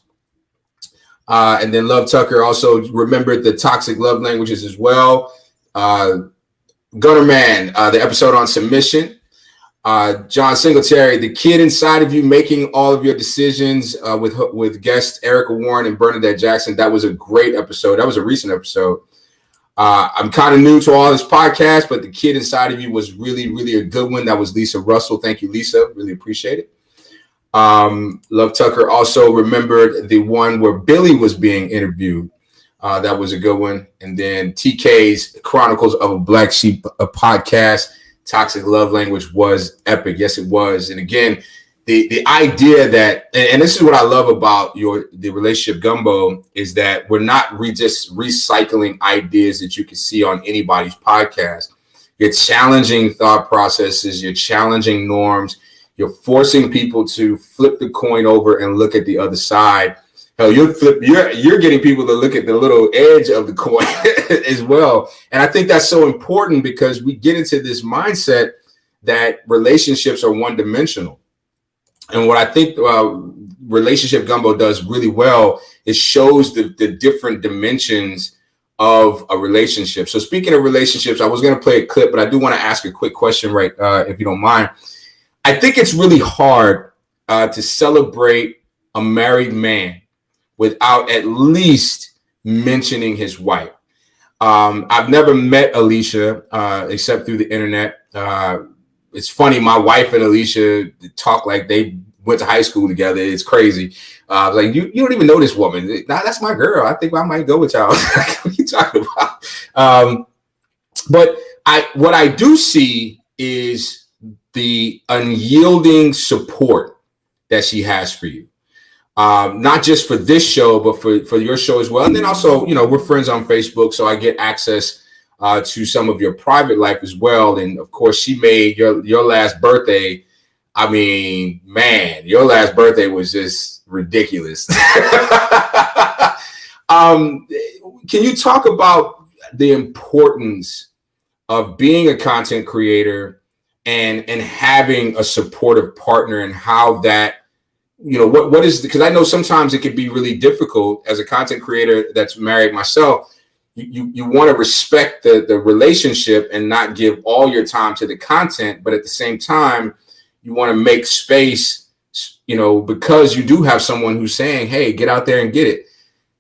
And then Love Tucker also remembered the toxic love languages as well. Gunner Man, the episode on submission. John Singletary, the kid inside of you making all of your decisions with guests Erica Warren and Bernadette Jackson. That was a great episode. That was a recent episode. I'm kind of new to all this podcast, but the kid inside of you was really, really a good one. That was Lisa Russell. Thank you, Lisa. Really appreciate it. Love Tucker also remembered the one where Billy was being interviewed. That was a good one. And then TK's Chronicles of a Black Sheep, a podcast. Toxic love language was epic. Yes, it was. And again, the idea that, and this is what I love about the Relationship Gumbo, is that we're not just recycling ideas that you can see on anybody's podcast. You're challenging thought processes. You're challenging norms. You're forcing people to flip the coin over and look at the other side. Hell, you're getting people to look at the little edge of the coin as well. And I think that's so important because we get into this mindset that relationships are one-dimensional. And what I think Relationship Gumbo does really well is shows the different dimensions of a relationship. So speaking of relationships, I was going to play a clip, but I do want to ask a quick question, right? If you don't mind. I think it's really hard to celebrate a married man without at least mentioning his wife. I've never met Alicia except through the internet. It's funny, my wife and Alicia talk like they went to high school together. It's crazy. Like, you don't even know this woman. Nah, that's my girl. I think I might go with y'all. What are you talking about? But what I do see is the unyielding support that she has for you. Not just for this show, but for your show as well. And then also, we're friends on Facebook, so I get access to some of your private life as well. And of course, she made your last birthday. I mean, man, your last birthday was just ridiculous. Can you talk about the importance of being a content creator and having a supportive partner, and how that, what is, because I know sometimes it can be really difficult as a content creator that's married myself. You want to respect the relationship and not give all your time to the content, but at the same time, you want to make space, because you do have someone who's saying, hey, get out there and get it.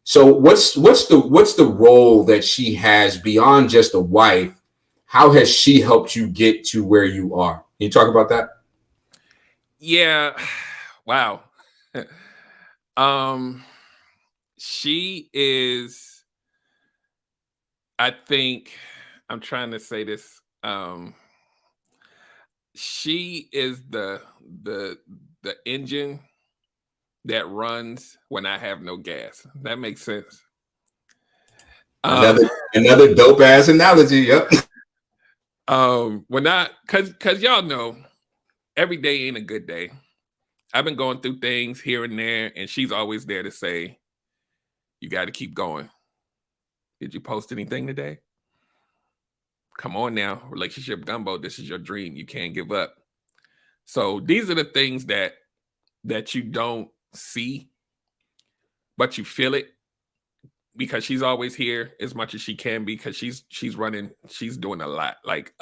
So what's the role that she has beyond just a wife? How has she helped you get to where you are? Can you talk about that? Yeah. Wow. She is, I think, I'm trying to say this. She is the engine that runs when I have no gas. That makes sense. Another dope ass analogy. Yep. Cause y'all know every day ain't a good day. I've been going through things here and there, and she's always there to say, you got to keep going. Did you post anything today? Come on now, Relationship Gumbo, this is your dream. You can't give up. So these are the things that you don't see, but you feel it, because she's always here as much as she can be, because she's doing a lot. Like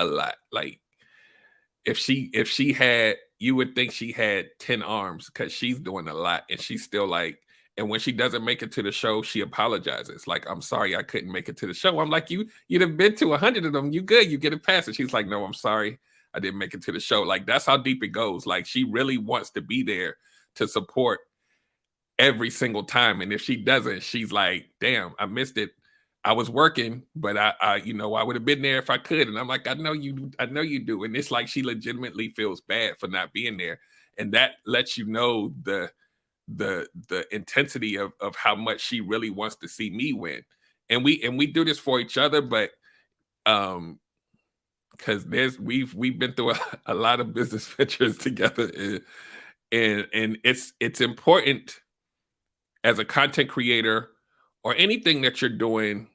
if she had, you would think she had 10 arms, because she's doing a lot, and she's still like, and when she doesn't make it to the show, she apologizes. Like, I'm sorry I couldn't make it to the show. I'm like, you'd have been to 100 of them. You good, you get it past it. She's like, no, I'm sorry I didn't make it to the show. Like, that's how deep it goes. Like, she really wants to be there to support every single time. And if she doesn't, she's like, damn, I missed it. I was working, but I would have been there if I could. And I'm like, I know you do. And it's like, she legitimately feels bad for not being there. And that lets you know the intensity of how much she really wants to see me win. And we do this for each other, but because we've been through a lot of business ventures together, and it's important as a content creator or anything that you're doing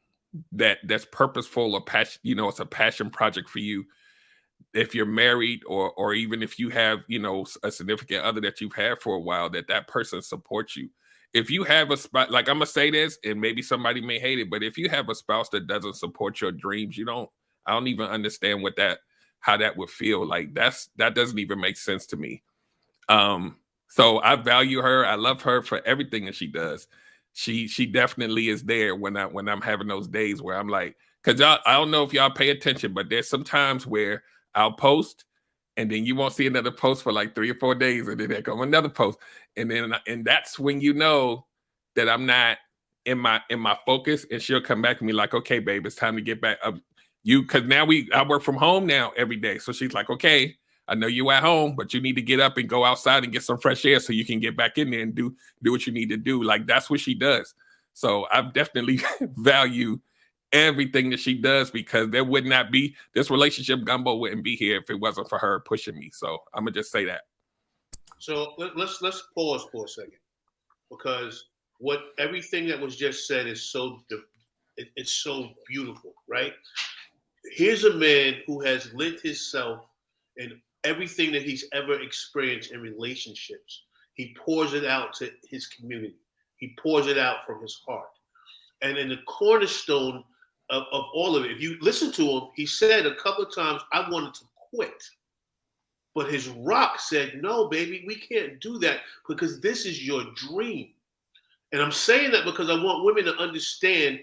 that's purposeful or passion, it's a passion project for you. If you're married, or even if you have, a significant other that you've had for a while, that person supports you. If you have a spouse, like, I'm gonna say this, and maybe somebody may hate it, but if you have a spouse that doesn't support your dreams, I don't even understand how that would feel. Like, that doesn't even make sense to me. So I value her. I love her for everything that she does. She definitely is there when I'm having those days where I'm like, because I don't know if y'all pay attention, but there's some times where I'll post, and then you won't see another post for like 3 or 4 days, and then there come another post, and that's when you know that I'm not in my focus, and she'll come back to me like, okay, babe, it's time to get back up. Because now I work from home now every day, so she's like, okay, I know you at home, but you need to get up and go outside and get some fresh air so you can get back in there and do what you need to do. Like, that's what she does. So I definitely value everything that she does, because there would not be, this Relationship Gumbo wouldn't be here if it wasn't for her pushing me. So I'm gonna just say that. So let's pause for a second, because everything that was just said is it's so beautiful, right? Here's a man who has lit himself in everything that he's ever experienced in relationships. He pours it out to his community. He pours it out from his heart. And in the cornerstone of all of it, if you listen to him, he said a couple of times, I wanted to quit. But his rock said, no, baby, we can't do that, because this is your dream. And I'm saying that because I want women to understand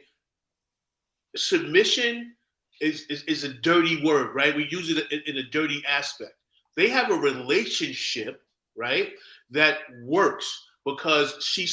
submission is a dirty word, right? We use it in a dirty aspect. They have a relationship, right, that works because she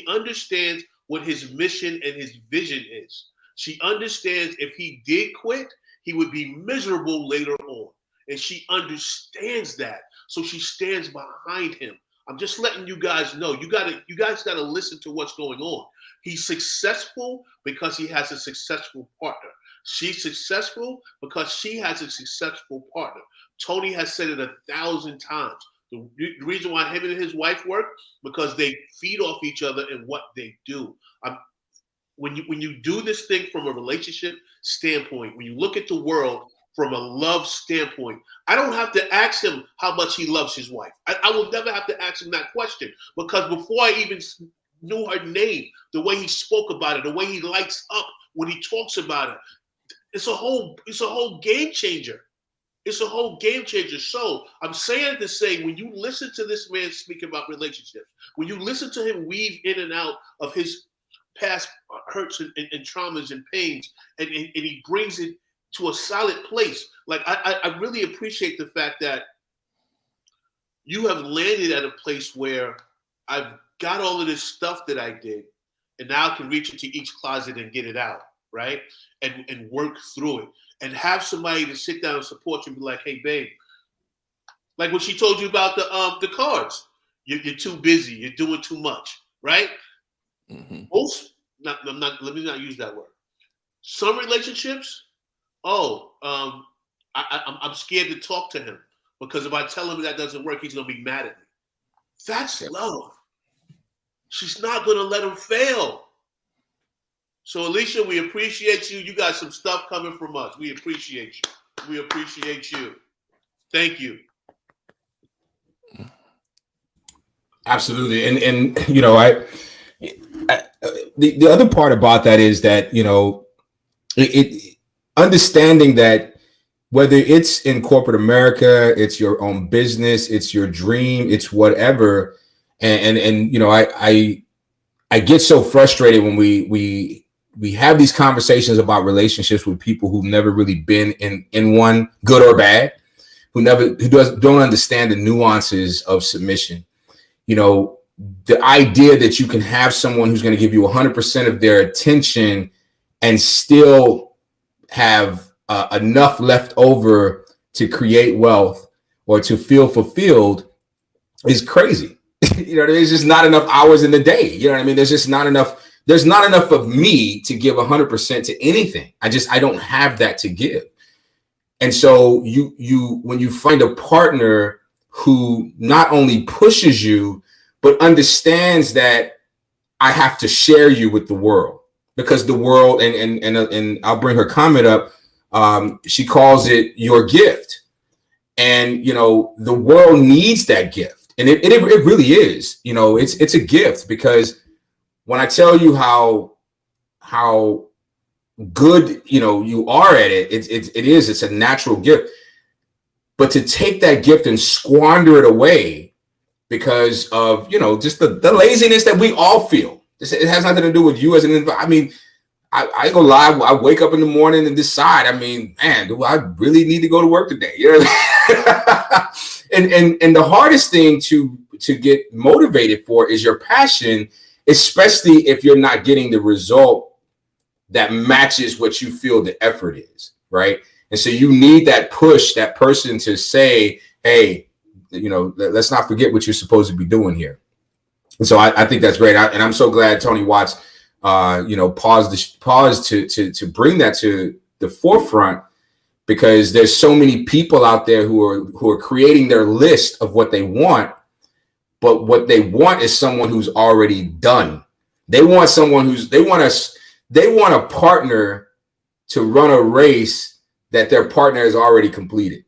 understands what his mission and his vision is. She understands if he did quit, he would be miserable later on. And she understands that. So she stands behind him. I'm just letting you guys know. You guys gotta listen to what's going on. He's successful because he has a successful partner. She's successful because she has a successful partner. Tony has said it 1,000 times. The reason why him and his wife work, because they feed off each other in what they do. When you do this thing from a relationship standpoint, when you look at the world from a love standpoint, I don't have to ask him how much he loves his wife. I will never have to ask him that question, because before I even knew her name, the way he spoke about it, the way he lights up when he talks about it, it's a whole game changer. It's a whole game changer. So I'm saying to say, when you listen to this man speak about relationships, when you listen to him weave in and out of his past hurts and traumas and pains, and he brings it to a solid place. Like, I really appreciate the fact that you have landed at a place where I've got all of this stuff that I did, and now I can reach into each closet and get it out, right? And work through it. And have somebody to sit down and support you and be like, hey, babe, like when she told you about the cards, you're too busy, you're doing too much, right? Mm-hmm. Let me not use that word. Some relationships, I'm scared to talk to him, because if I tell him that doesn't work, he's gonna be mad at me. That's love. She's not going to let him fail. So, Alicia, we appreciate you. You got some stuff coming from us. We appreciate you. We appreciate you. Thank you. Absolutely. And you know, the other part about that is that, you know, it understanding that whether it's in corporate America, it's your own business, it's your dream, it's whatever. And you know, I get so frustrated when we have these conversations about relationships with people who've never really been in one, good or bad, who don't understand the nuances of submission. You know, the idea that you can have someone who's going to give you 100% of their attention and still have enough left over to create wealth or to feel fulfilled is crazy. You know, there's just not enough hours in the day. You know what I mean? There's just not enough. There's not enough of me to give 100% to anything. I don't have that to give. And so when you find a partner who not only pushes you, but understands that I have to share you with the world, because the world, and I'll bring her comment up. She calls it your gift. And, you know, the world needs that gift. And it really is, you know, it's a gift, because when I tell you how good, you know, you are at it, it's a natural gift. But to take that gift and squander it away because of, you know, just the laziness that we all feel. It has nothing to do with you as an individual. I mean, I ain't gonna lie, I wake up in the morning and decide, I mean, man, do I really need to go to work today? You know what I mean? and the hardest thing to get motivated for is your passion, especially if you're not getting the result that matches what you feel the effort is, right? And so you need that push, that person to say, hey, you know, let's not forget what you're supposed to be doing here. And so I think that's great. And I'm so glad Tony Watts, you know, paused to bring that to the forefront, because there's so many people out there who are creating their list of what they want, but what they want is someone who's already done. They want someone they want a partner to run a race that their partner has already completed.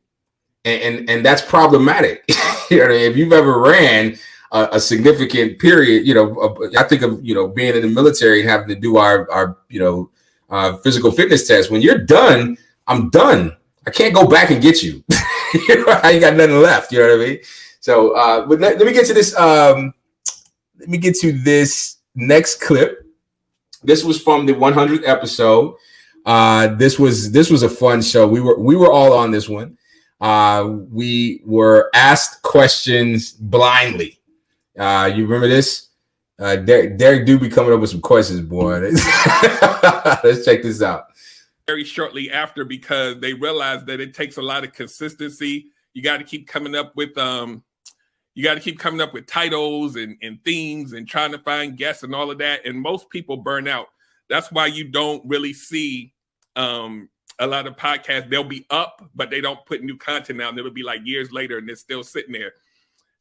And that's problematic. You know what I mean? If you've ever ran a significant period, you know, I think of, you know, being in the military and having to do our you know, physical fitness test. When you're done, I'm done. I can't go back and get you. You know, I ain't got nothing left. You know what I mean? So but let me get to this. Let me get to this next clip. This was from the 100th episode. This was a fun show. We were all on this one. We were asked questions blindly. You remember this? Derrick do be coming up with some questions, boy. Let's check this out. Very shortly after, because they realized that it takes a lot of consistency. You got to keep coming up with titles and themes and trying to find guests and all of that. And most people burn out. That's why you don't really see a lot of podcasts. They'll be up, but they don't put new content out. And it'll be like years later and it's still sitting there.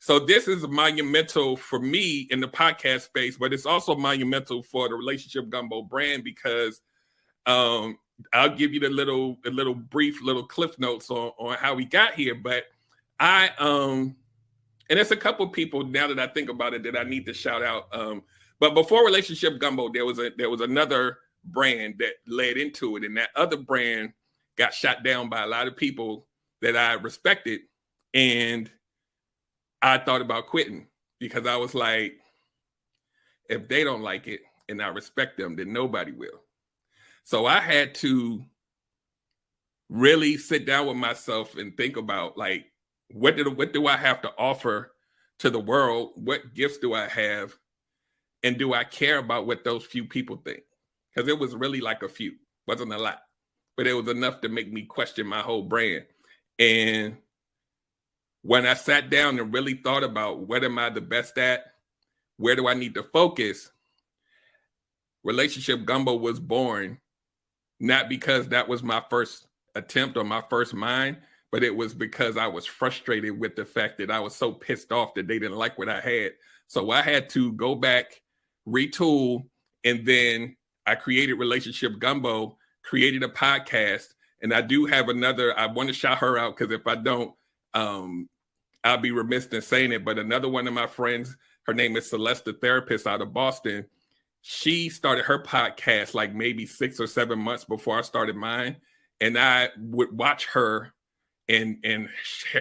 So this is monumental for me in the podcast space, but it's also monumental for the Relationship Gumbo brand, because I'll give you the little brief cliff notes on how we got here. But and there's a couple of people now that I think about it that I need to shout out. But before Relationship Gumbo, there was another brand that led into it, and that other brand got shot down by a lot of people that I respected, and I thought about quitting, because I was like, if they don't like it and I respect them, then nobody will. So I had to really sit down with myself and think about, like, what do I have to offer to the world? What gifts do I have? And do I care about what those few people think? Because it was really like a few, wasn't a lot, but it was enough to make me question my whole brand. And when I sat down and really thought about what am I the best at, where do I need to focus, Relationship Gumbo was born, not because that was my first attempt or my first mind, but it was because I was frustrated with the fact that I was so pissed off that they didn't like what I had. So I had to go back, retool, and then I created Relationship Gumbo, created a podcast, and I do have another. I want to shout her out because if I don't, I'll be remiss in saying it. But another one of my friends, her name is Celeste, the therapist out of Boston. She started her podcast like maybe 6 or 7 months before I started mine, and I would watch her and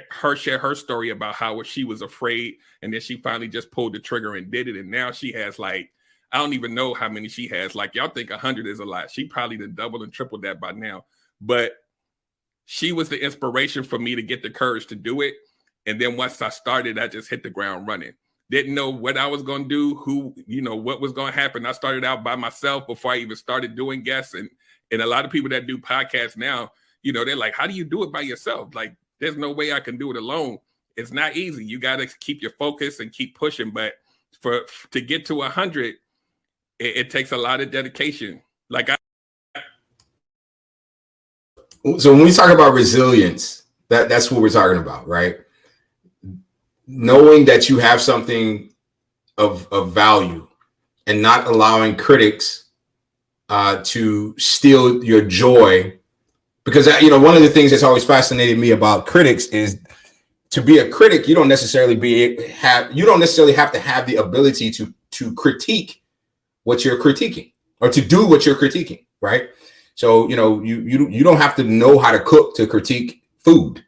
her share her story about how she was afraid, and then she finally just pulled the trigger and did it. And now she has like, I don't even know how many she has. Like, y'all think 100 is a lot. She probably done doubled and tripled that by now. But she was the inspiration for me to get the courage to do it. And then once I started, I just hit the ground running. Didn't know what I was going to do, who, what was going to happen. I started out by myself before I even started doing guests. And a lot of people that do podcasts now, they're like, how do you do it by yourself? Like, there's no way I can do it alone. It's not easy. You got to keep your focus and keep pushing. But to get to 100, it takes a lot of dedication. So when we talk about resilience, that's what we're talking about, right? Knowing that you have something of value and not allowing critics to steal your joy. Because, one of the things that's always fascinated me about critics is to be a critic, you don't necessarily have to have the ability to critique what you're critiquing or to do what you're critiquing, right? So, you don't have to know how to cook to critique food.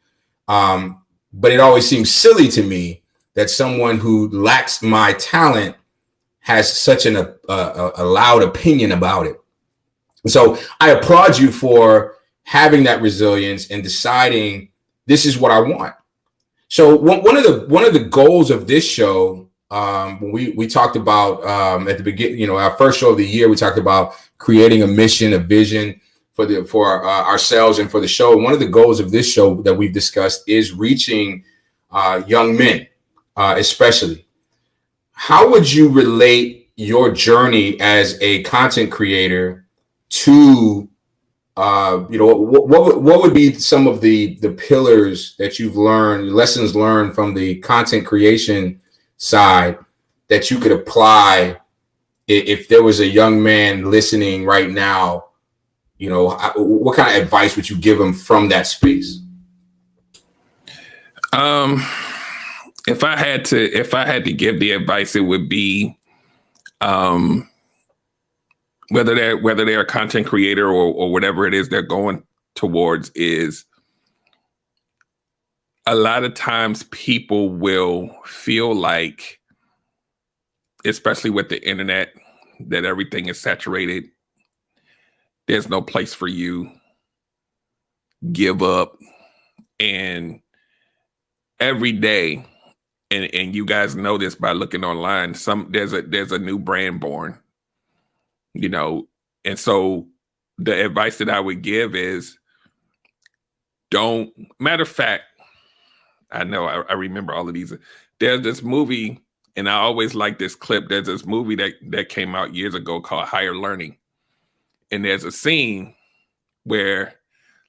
But it always seems silly to me that someone who lacks my talent has such a loud opinion about it. So I applaud you for having that resilience and deciding this is what I want. So one of the goals of this show, we talked about at the beginning, our first show of the year, we talked about creating a mission, a vision for ourselves and for the show. One of the goals of this show that we've discussed is reaching young men, especially. How would you relate your journey as a content creator to what would be some of the pillars that you've learned, lessons learned from the content creation side that you could apply if there was a young man listening right now? What kind of advice would you give them from that space? If I had to give the advice, it would be whether they're a content creator or whatever it is they're going towards, is a lot of times people will feel like, especially with the internet, that everything is saturated. There's no place for you. Give up. And every day, and you guys know this by looking online, there's a new brand born. And so the advice that I would give is, matter of fact, I know I remember all of these. There's this movie, and I always like this clip. There's this movie that came out years ago called Higher Learning. And there's a scene where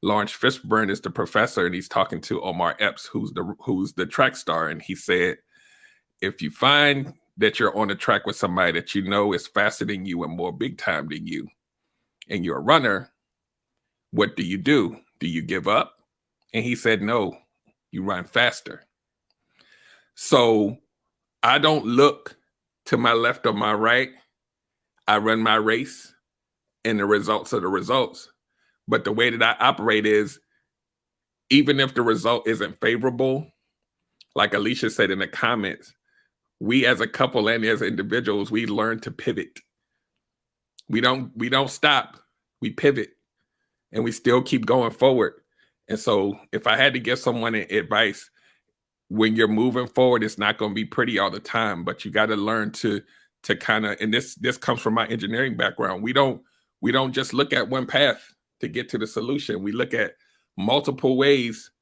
Lawrence Fishburne is the professor, and he's talking to Omar Epps, who's the track star. And he said, if you find that you're on a track with somebody that is faster than you and more big time than you, and you're a runner, what do? Do you give up? And he said, no, you run faster. So I don't look to my left or my right. I run my race, and the results are the results. But the way that I operate is, even if the result isn't favorable, like Alicia said in the comments, we as a couple and as individuals, we learn to pivot. We don't stop. We pivot, and we still keep going forward. And so if I had to give someone advice, when you're moving forward, it's not going to be pretty all the time, but you got to learn to kind of, and this comes from my engineering background. We don't just look at one path to get to the solution. We look at multiple ways,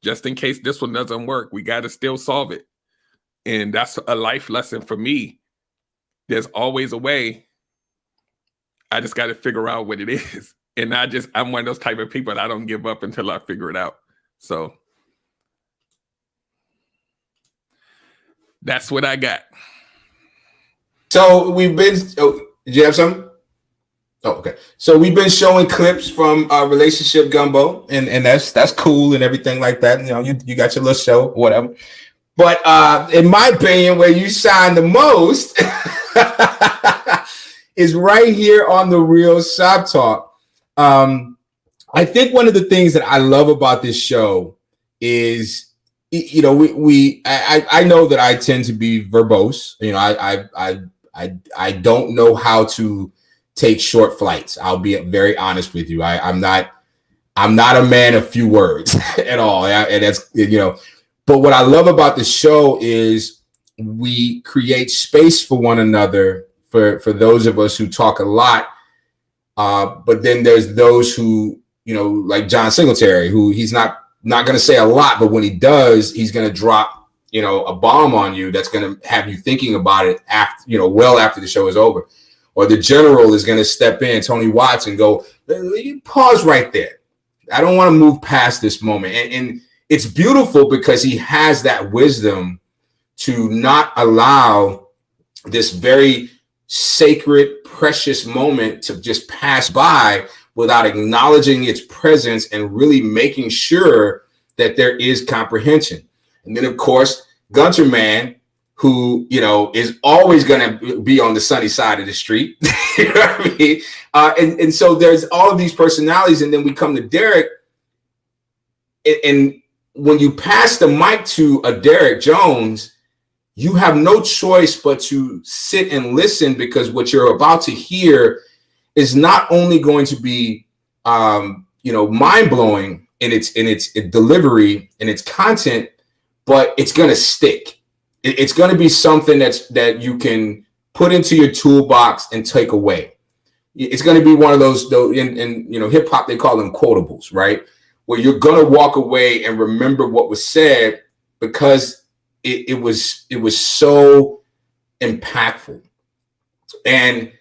just in case this one doesn't work. We got to still solve it. And that's a life lesson for me. There's always a way. I just got to figure out what it is. And I'm one of those type of people that I don't give up until I figure it out. So That's what I got. So we've been. Oh, did you have something? Oh, okay. So we've been showing clips from Relationship Gumbo, and that's cool and everything like that. You know, you got your little show, whatever. But in my opinion, where you shine the most is right here on the Real Shop Talk. I think one of the things that I love about this show is, you know, I know that I tend to be verbose. You know, I don't know how to take short flights. I'll be very honest with you. I'm not a man of few words at all. And that's, you know, but what I love about the show is we create space for one another, for those of us who talk a lot. But then there's those who, you know, like John Singletary, who he's not going to say a lot, but when he does, he's going to drop, you know, a bomb on you that's going to have you thinking about it after, you know, well after the show is over. Or the general is going to step in, Tony Watts, and go, pause right there. I don't want to move past this moment. And it's beautiful because he has that wisdom to not allow this very sacred, precious moment to just pass by without acknowledging its presence and really making sure that there is comprehension. And then, of course, Gunter Man, who, you know, is always going to be on the sunny side of the street. You know what I mean? And so there's all of these personalities. And then we come to Derrick. And when you pass the mic to a Derrick Jones, you have no choice but to sit and listen, because what you're about to hear is not only going to be, you know, mind-blowing in its delivery and its content, but it's going to stick. It's going to be something that you can put into your toolbox and take away. It's going to be one of those in you know, hip hop, they call them quotables, right? Where you're going to walk away and remember what was said because it was so impactful. And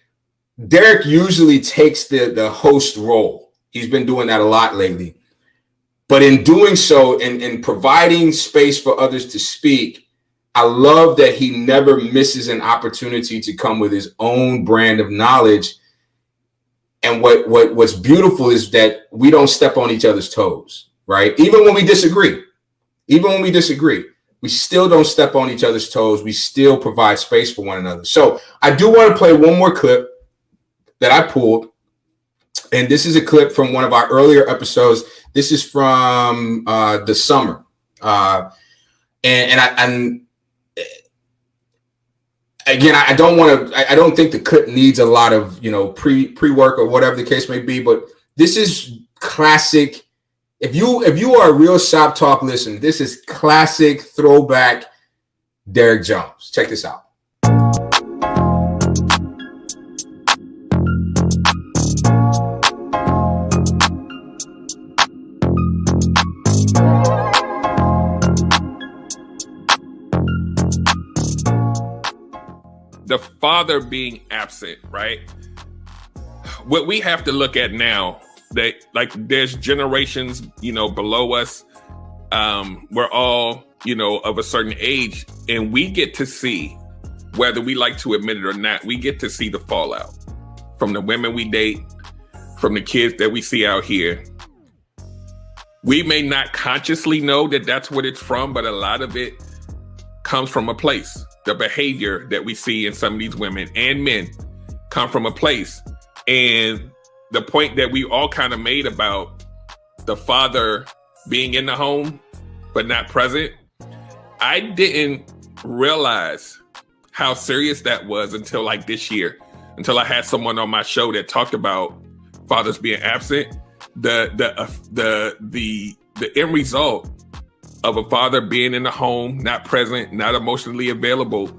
Derrick usually takes the host role. He's been doing that a lot lately. But in doing so, in providing space for others to speak, I love that he never misses an opportunity to come with his own brand of knowledge. And what's beautiful is that we don't step on each other's toes, right? Even when we disagree, we still don't step on each other's toes. We still provide space for one another. So I do want to play one more clip that I pulled. And this is a clip from one of our earlier episodes. This is from the summer. Again, I don't think the clip needs a lot of, you know, pre-work or whatever the case may be, but this is classic. If you are a Real Shop Talk listener, this is classic throwback Derrick Jones. Check this out. The father being absent, right? What we have to look at now, that like there's generations, you know, below us. We're all, you know, of a certain age, and we get to see, whether we like to admit it or not, we get to see the fallout from the women we date, from the kids that we see out here. We may not consciously know that that's what it's from, but a lot of it comes from a place. The behavior that we see in some of these women and men come from a place. And the point that we all kind of made about the father being in the home, but not present, I didn't realize how serious that was until like this year, until I had someone on my show that talked about fathers being absent. The end result of a father being in the home, not present, not emotionally available,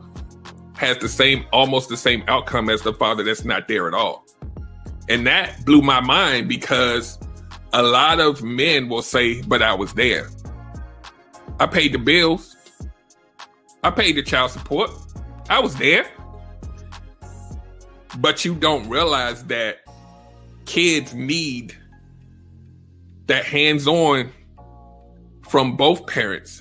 has almost the same outcome as the father that's not there at all. And that blew my mind, because a lot of men will say, but I was there. I paid the bills. I paid the child support. I was there. But you don't realize that kids need that hands-on from both parents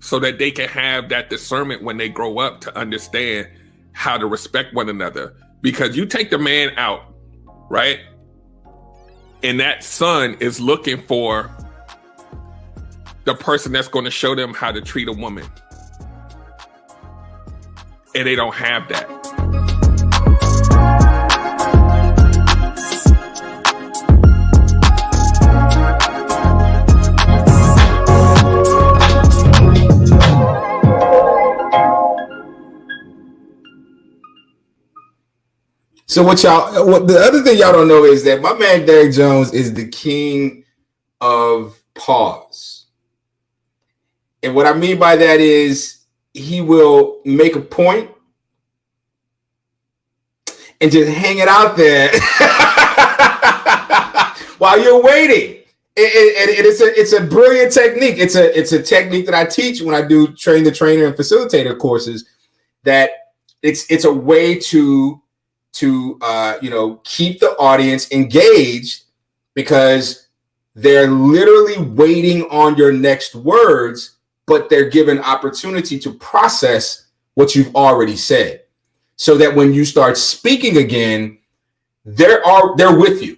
so that they can have that discernment when they grow up to understand how to respect one another. Because you take the man out, right? And that son is looking for the person that's going to show them how to treat a woman. And they don't have that. So what the other thing y'all don't know is that my man Derrick Jones is the king of pause. And what I mean by that is he will make a point and just hang it out there while you're waiting. And it's a brilliant technique. It's a technique that I teach when I do train the trainer and facilitator courses. That it's a way to keep the audience engaged, because they're literally waiting on your next words, but they're given opportunity to process what you've already said, so that when you start speaking again, they're with you.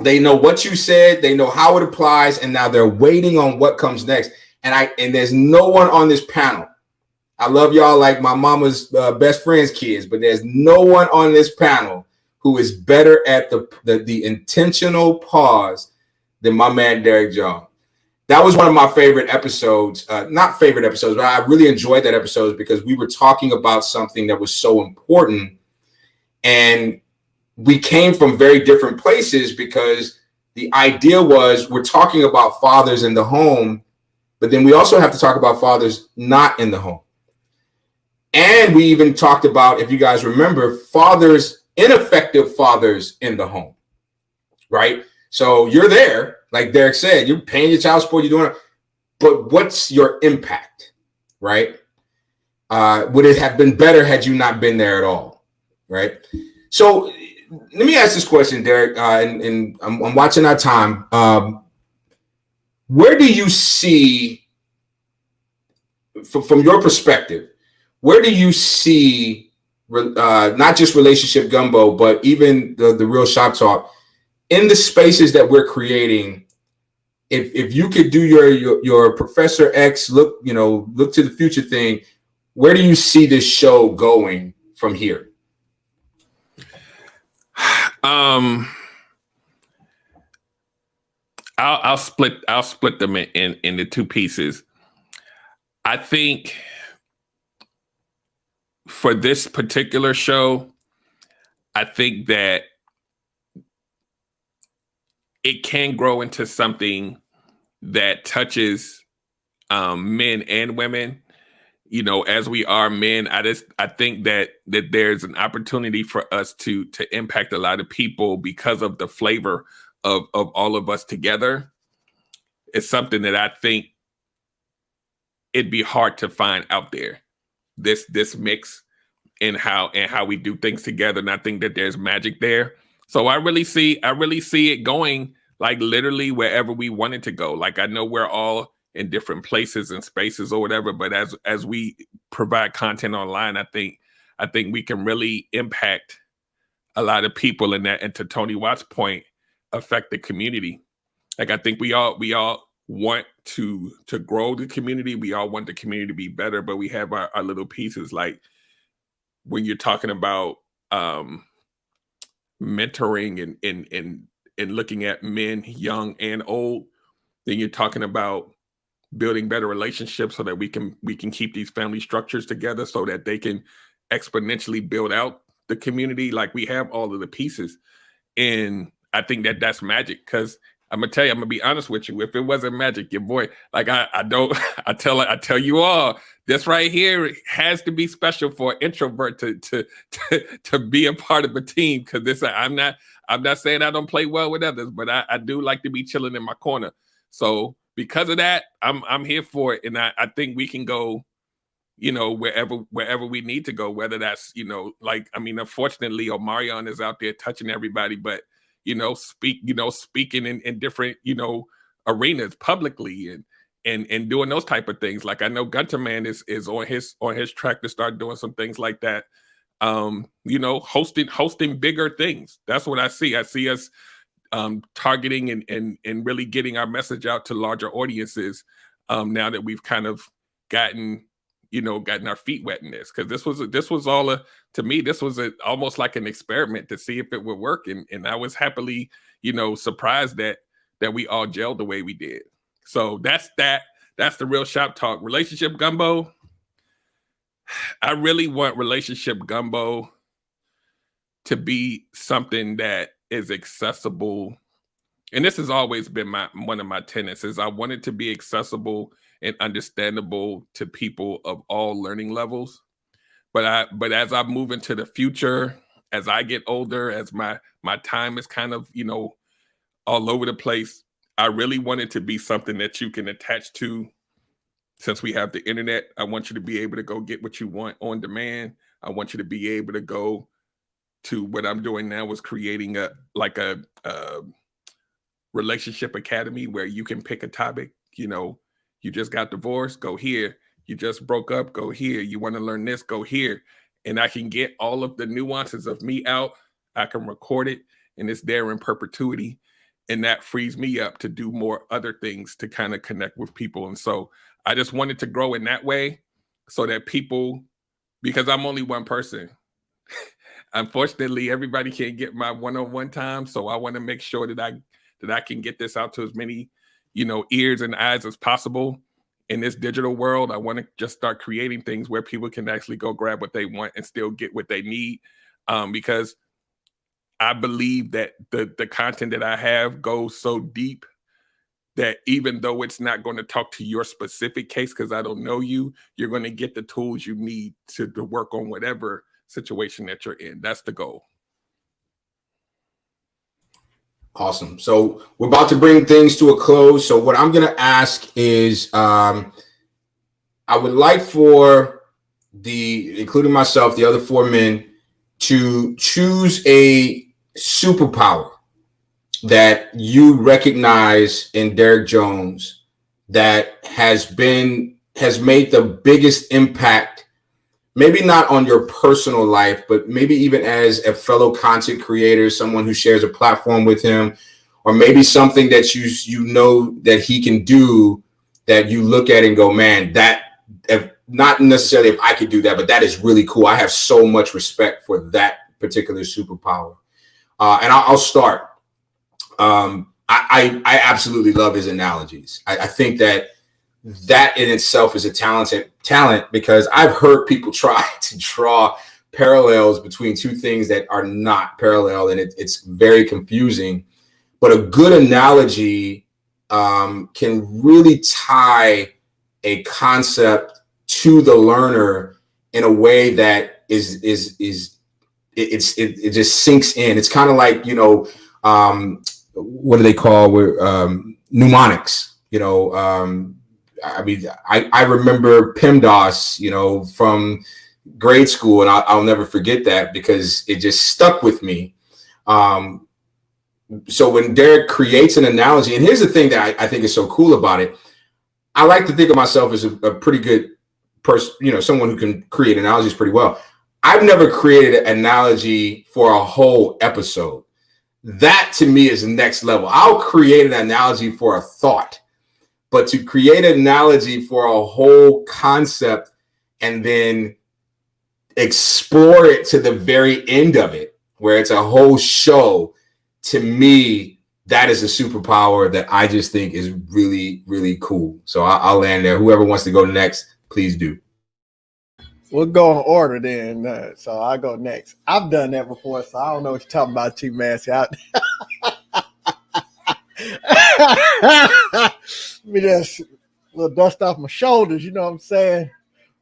They know what you said, they know how it applies, and now they're waiting on what comes next. And there's no one on this panel. I love y'all like my mama's best friend's kids, but there's no one on this panel who is better at the intentional pause than my man Derrick Jones. That was one of my favorite episodes. Not favorite episodes, but I really enjoyed that episode because we were talking about something that was so important. And we came from very different places, because the idea was we're talking about fathers in the home, but then we also have to talk about fathers not in the home. And we even talked about, if you guys remember, ineffective fathers in the home, right? So you're there, like Derrick said, you're paying your child support, you're doing it, but what's your impact, right? Would it have been better had you not been there at all, right? So let me ask this question, Derrick, and I'm watching our time. Where do you see, from your perspective, where do you see not just Relationship Gumbo, but even the Real Shop Talk in the spaces that we're creating? If you could do your Professor X look to the future thing, where do you see this show going from here? I'll split them into two pieces. I think for this particular show, I think that it can grow into something that touches men and women. As we are men, I think that there's an opportunity for us to impact a lot of people because of the flavor of all of us together. It's something that I think it'd be hard to find out there. This mix and how we do things together, and I think that there's magic there. So I really see it going like literally wherever we want it to go. Like I know we're all in different places and spaces or whatever, but as we provide content online, I think we can really impact a lot of people in that. And to Tony Watt's point, affect the community. Like I think we all want to grow the community. We all want the community to be better, but we have our little pieces. Like when you're talking about mentoring and looking at men, young and old, then you're talking about building better relationships so that we can keep these family structures together so that they can exponentially build out the community. Like we have all of the pieces. And I think that that's magic, because I'm gonna tell you, I'm gonna be honest with you. If it wasn't magic, your boy, like I tell you all, this right here has to be special for an introvert to be a part of a team. Because this, I'm not saying I don't play well with others, but I do like to be chilling in my corner. So because of that, I'm here for it, and I think we can go, wherever we need to go. Whether that's unfortunately, Omarion is out there touching everybody, but speaking in different, arenas publicly and doing those type of things. Like I know Gunter Man is on his track to start doing some things like that. Hosting bigger things. That's what I see. I see us targeting and really getting our message out to larger audiences now that we've kind of gotten our feet wet in this, because this was almost like an experiment to see if it would work, and I was happily surprised that we all gelled the way we did. So that's the real shop talk. Relationship Gumbo, I really want Relationship Gumbo to be something that is accessible. And this has always been one of my tenets, is I want it to be accessible and understandable to people of all learning levels. But as I move into the future, as I get older, as my time is kind of, all over the place, I really want it to be something that you can attach to. Since we have the internet, I want you to be able to go get what you want on demand. I want you to be able to go to what I'm doing now, is creating a relationship academy where you can pick a topic. You just got divorced, go here. You just broke up, go here. You want to learn this, go here. And I can get all of the nuances of me out. I can record it, and it's there in perpetuity. And that frees me up to do more other things to kind of connect with people. And so I just wanted to grow in that way, so that people, because I'm only one person, unfortunately, everybody can't get my one-on-one time. So I want to make sure that I can get this out to as many, ears and eyes as possible in this digital world. I want to just start creating things where people can actually go grab what they want and still get what they need. Because I believe that the content that I have goes so deep that even though it's not going to talk to your specific case, because I don't know you, you're going to get the tools you need to work on whatever situation that you're in. That's the goal. Awesome. So we're about to bring things to a close. So what I'm going to ask is, I would like for including myself, the other four men, to choose a superpower that you recognize in Derrick Jones that has made the biggest impact, maybe not on your personal life, but maybe even as a fellow content creator, someone who shares a platform with him, or maybe something that you know that he can do, that you look at and go, man, not necessarily if I could do that, but that is really cool. I have so much respect for that particular superpower. And I'll start. I absolutely love his analogies. I think that in itself is a talent, because I've heard people try to draw parallels between two things that are not parallel, and it's very confusing. But a good analogy can really tie a concept to the learner in a way that it just sinks in. It's kind of like, what do they call mnemonics? I remember PEMDAS, from grade school, and I'll never forget that because it just stuck with me. So when Derrick creates an analogy, and here's the thing that I think is so cool about it, I like to think of myself as a pretty good person, someone who can create analogies pretty well. I've never created an analogy for a whole episode. That to me is next level. I'll create an analogy for a thought, but to create an analogy for a whole concept and then explore it to the very end of it, where it's a whole show, to me, that is a superpower that I just think is really, really cool. So I'll land there. Whoever wants to go next, please do. We'll go in order then. So I'll go next. I've done that before, so I don't know what you're talking about, Chief Massey. Me just a little dust off my shoulders, you know what I'm saying?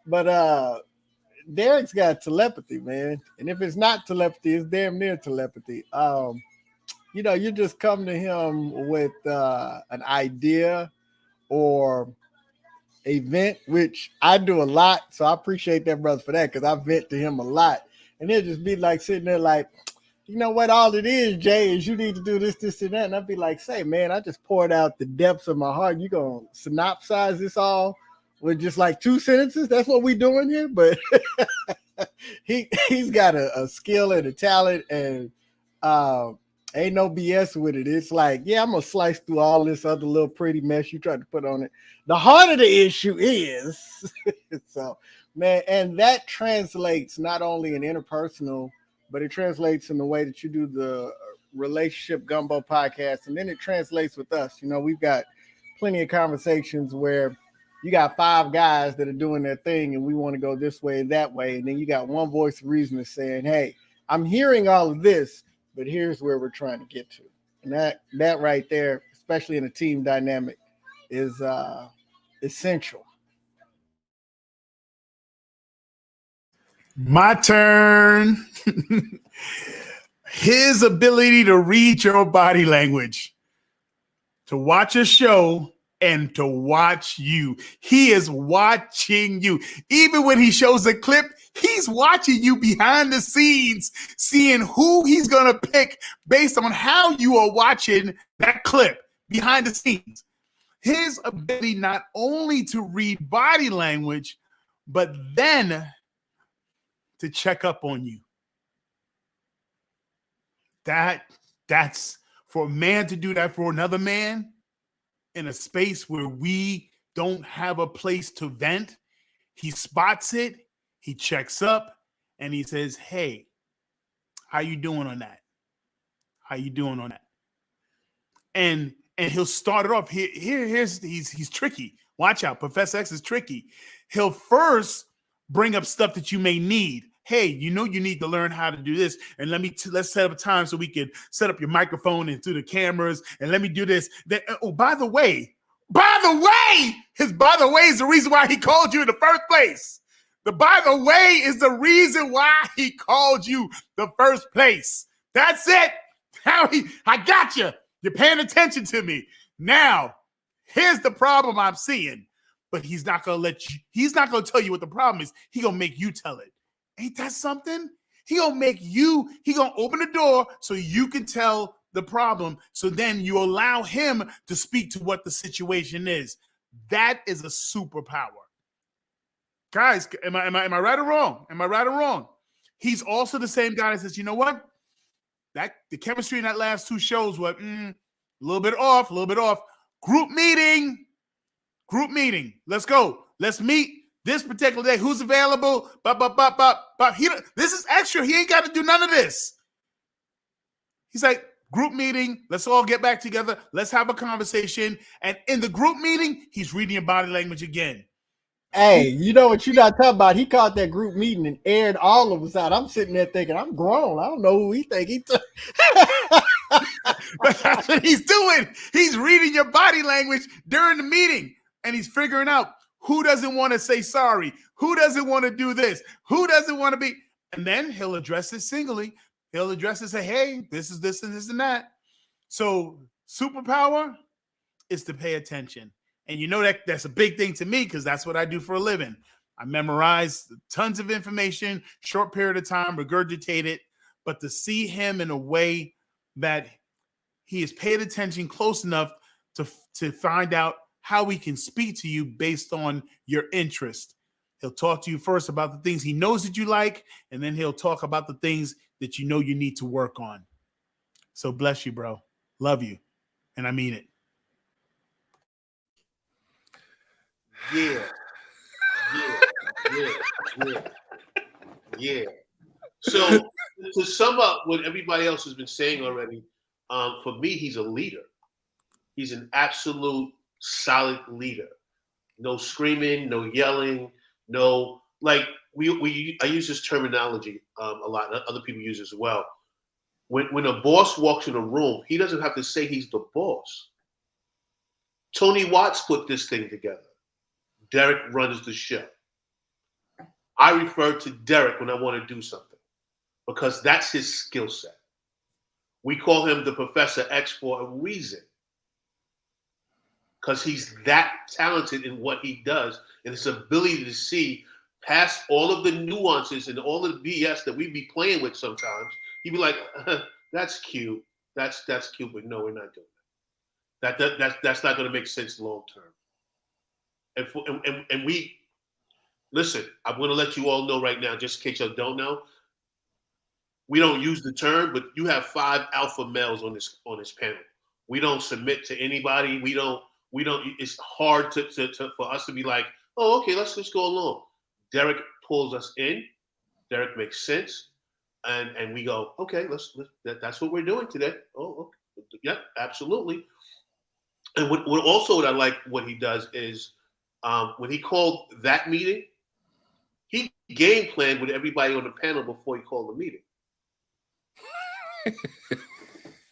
But Derrick's got telepathy, man. And if it's not telepathy, it's damn near telepathy. You just come to him with an idea or a vent, which I do a lot. So I appreciate that brother for that, because I vent to him a lot. And he'll just be like sitting there like, you know what all it is, Jay, is you need to do this, this, and that. And I'd be like, say, man, I just poured out the depths of my heart. You gonna synopsize this all with just like 2 sentences? That's what we doing here. But he's got a skill and a talent, and ain't no BS with it. It's like, yeah, I'm gonna slice through all this other little pretty mess you tried to put on it. The heart of the issue is so, man, and that translates not only in interpersonal, but it translates in the way that you do the Relationship Gumbo podcast, and then it translates with us. You know, we've got plenty of conversations where you got 5 guys that are doing their thing, and we want to go this way and that way, and then you got one voice of reason is saying, "Hey, I'm hearing all of this, but here's where we're trying to get to." And that right there, especially in a team dynamic, is essential. My turn. His ability to read your body language, to watch a show and to watch you. He is watching you. Even when he shows a clip, he's watching you behind the scenes, seeing who he's going to pick based on how you are watching that clip behind the scenes. His ability not only to read body language, but then to check up on you. That's for a man to do that for another man in a space where we don't have a place to vent. He spots it, he checks up, and he says, "Hey, how you doing on that? How you doing on that?" And he'll start it off. He's tricky. Watch out, Professor X is tricky. He'll first bring up stuff that you may need. Hey, you know you need to learn how to do this, and let's set up a time so we can set up your microphone and do the cameras, and let me do this. Oh, by the way, his by the way is the reason why he called you in the first place. The by the way is the reason why he called you the first place. That's it. I got you. You're paying attention to me. Now, here's the problem I'm seeing, but he's not gonna tell you what the problem is. He's gonna make you tell it. Ain't that something? He gonna open the door so you can tell the problem. So then you allow him to speak to what the situation is. That is a superpower. Guys, am I right or wrong? Am I right or wrong? He's also the same guy that says, you know what? The chemistry in that last 2 shows were a little bit off. Group meeting. Let's go. Let's meet this particular day. Who's available? This is extra. He ain't got to do none of this. He's like, group meeting. Let's all get back together. Let's have a conversation. And in the group meeting, he's reading your body language again. Hey, you know what you're not talking about? He caught that group meeting and aired all of us out. I'm sitting there thinking, I'm grown. I don't know who he think he took. But that's what he's doing. He's reading your body language during the meeting, and he's figuring out who doesn't want to say sorry, who doesn't want to do this, who doesn't want to be. And then he'll address it singly. He'll address it, say, hey, this is this and this and that. So superpower is to pay attention. And you know that's a big thing to me because that's what I do for a living. I memorize tons of information, short period of time, regurgitate it. But to see him in a way that he has paid attention close enough to find out how he can speak to you based on your interest. He'll talk to you first about the things he knows that you like, and then he'll talk about the things that you know you need to work on. So bless you, bro. Love you. And I mean it. Yeah. So to sum up what everybody else has been saying already, for me, he's a leader. He's an absolute solid leader. No screaming, no yelling, no I use this terminology a lot. Other people use it as well. When a boss walks in a room, he doesn't have to say he's the boss. Tony Watts put this thing together. Derrick runs the show. I refer to Derrick when I want to do something because that's his skill set. We call him the Professor X for a reason because he's that talented in what he does and his ability to see past all of the nuances and all of the BS that we be playing with sometimes. He'd be like, "That's cute. That's cute, but no, we're not doing that. That's not going to make sense long term." And we listen. I'm going to let you all know right now, just in case you don't know. We don't use the term, but you have 5 alpha males on this panel. We don't submit to anybody. We don't. It's hard for us to be like, oh, okay, let's just go along. Derrick pulls us in. Derrick makes sense, and we go, okay, that's what we're doing today. Oh, okay. Yep, absolutely. And what I like what he does is when he called that meeting, he game planned with everybody on the panel before he called the meeting.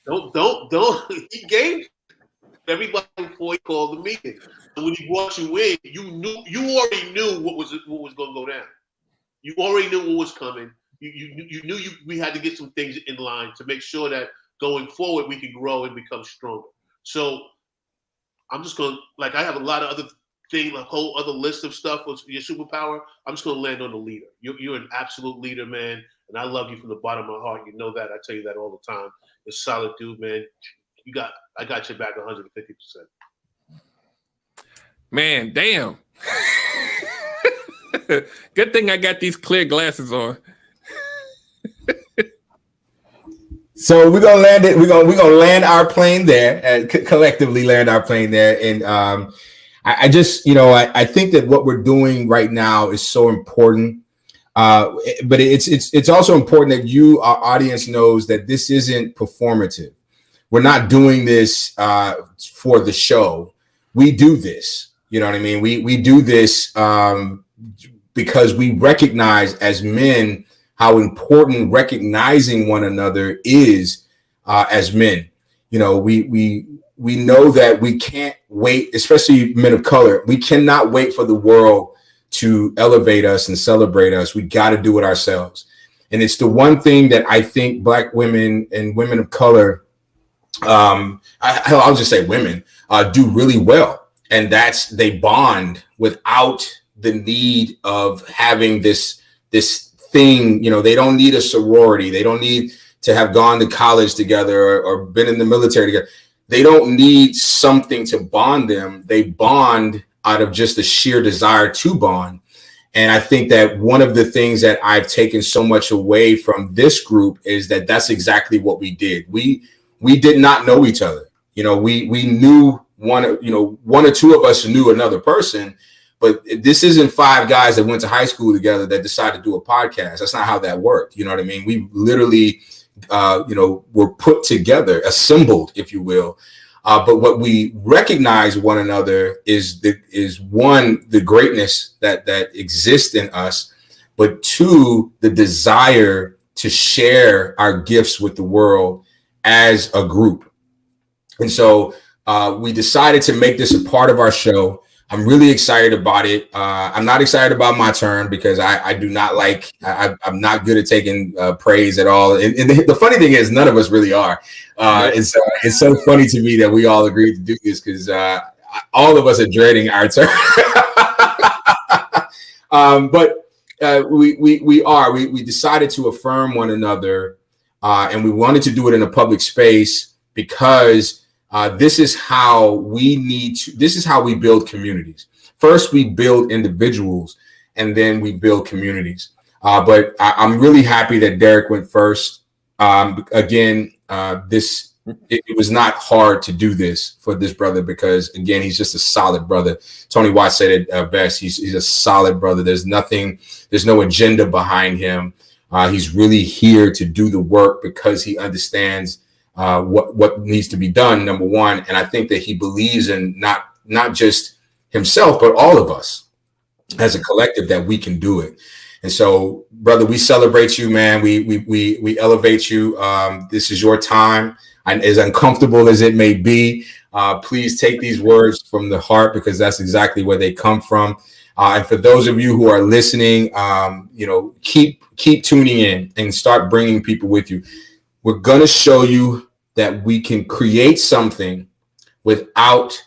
Don't. He game everybody before he called the meeting. So when he brought you in, you already knew what was going to go down. You already knew what was coming. You knew we had to get some things in line to make sure that going forward we can grow and become stronger. So I'm just going to, like, I have a lot of other things, a whole other list of stuff with your superpower. I'm just going to land on the leader. You're an absolute leader, man. And I love you from the bottom of my heart. You know that. I tell you that all the time. You're a solid dude, man. I got your back 150%. Man, damn. Good thing I got these clear glasses on. So we're gonna land it. We're gonna land our plane there, and collectively land our plane there. And I just, I think that what we're doing right now is so important. But it's also important that you, our audience, knows that this isn't performative. We're not doing this for the show. We do this. You know what I mean? We do this because we recognize as men how important recognizing one another is as men. We know that we can't wait, especially men of color. We cannot wait for the world to elevate us and celebrate us. We got to do it ourselves. And it's the one thing that I think Black women and women of color, I'll just say women, do really well. And that's they bond without the need of having this thing. They don't need a sorority. They don't need to have gone to college together or been in the military together. They don't need something to bond them. They bond out of just the sheer desire to bond. And I think that one of the things that I've taken so much away from this group is that that's exactly what we did. We did not know each other. We knew one or two of us knew another person, but this isn't 5 guys that went to high school together that decided to do a podcast. That's not how that worked. You know what I mean? We literally, were put together, assembled, if you will. But what we recognize one another is one, the greatness that exists in us, but 2, the desire to share our gifts with the world as a group. And so we decided to make this a part of our show. I'm really excited about it. I'm not excited about my turn because I do not like, I'm not good at taking praise at all. And the funny thing is none of us really are. It's so funny to me that we all agreed to do this because all of us are dreading our turn. But we decided to affirm one another and we wanted to do it in a public space because this is how we build communities. First, we build individuals and then we build communities. But I'm really happy that Derrick went first. Again, it was not hard to do this for this brother because, again, he's just a solid brother. Tony Watts said it best. He's a solid brother. There's no agenda behind him. He's really here to do the work because he understands what needs to be done, number one. And I think that he believes in not just himself, but all of us as a collective that we can do it. And so, brother, we celebrate you, man. We elevate you. This is your time. And as uncomfortable as it may be, please take these words from the heart because that's exactly where they come from. And for those of you who are listening, keep tuning in and start bringing people with you. We're going to show you that we can create something without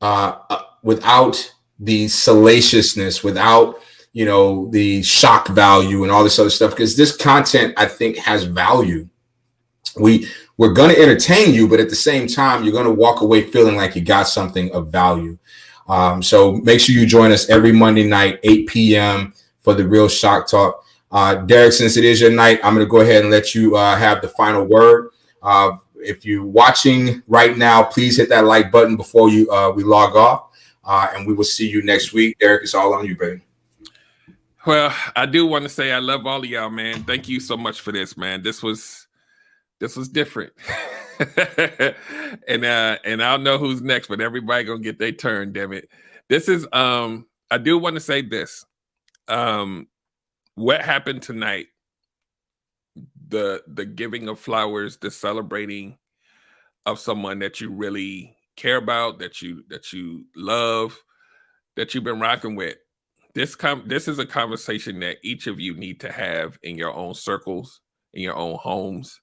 the salaciousness, without, the shock value and all this other stuff, because this content, I think, has value. we're going to entertain you, but at the same time, you're going to walk away feeling like you got something of value. So make sure you join us every Monday night, 8 p.m. for the Real Shock Talk. Derrick, since it is your night, I'm going to go ahead and let you have the final word. If you're watching right now, please hit that like button before we log off, and we will see you next week. Derrick, it's all on you, baby. Well, I do want to say I love all of y'all, man. Thank you so much for this, man. This was different. and I don't know who's next, but everybody gonna get their turn, damn it. This is I do want to say this. What happened tonight, the giving of flowers, the celebrating of someone that you really care about, that you love, that you've been rocking with. This is a conversation that each of you need to have in your own circles, in your own homes,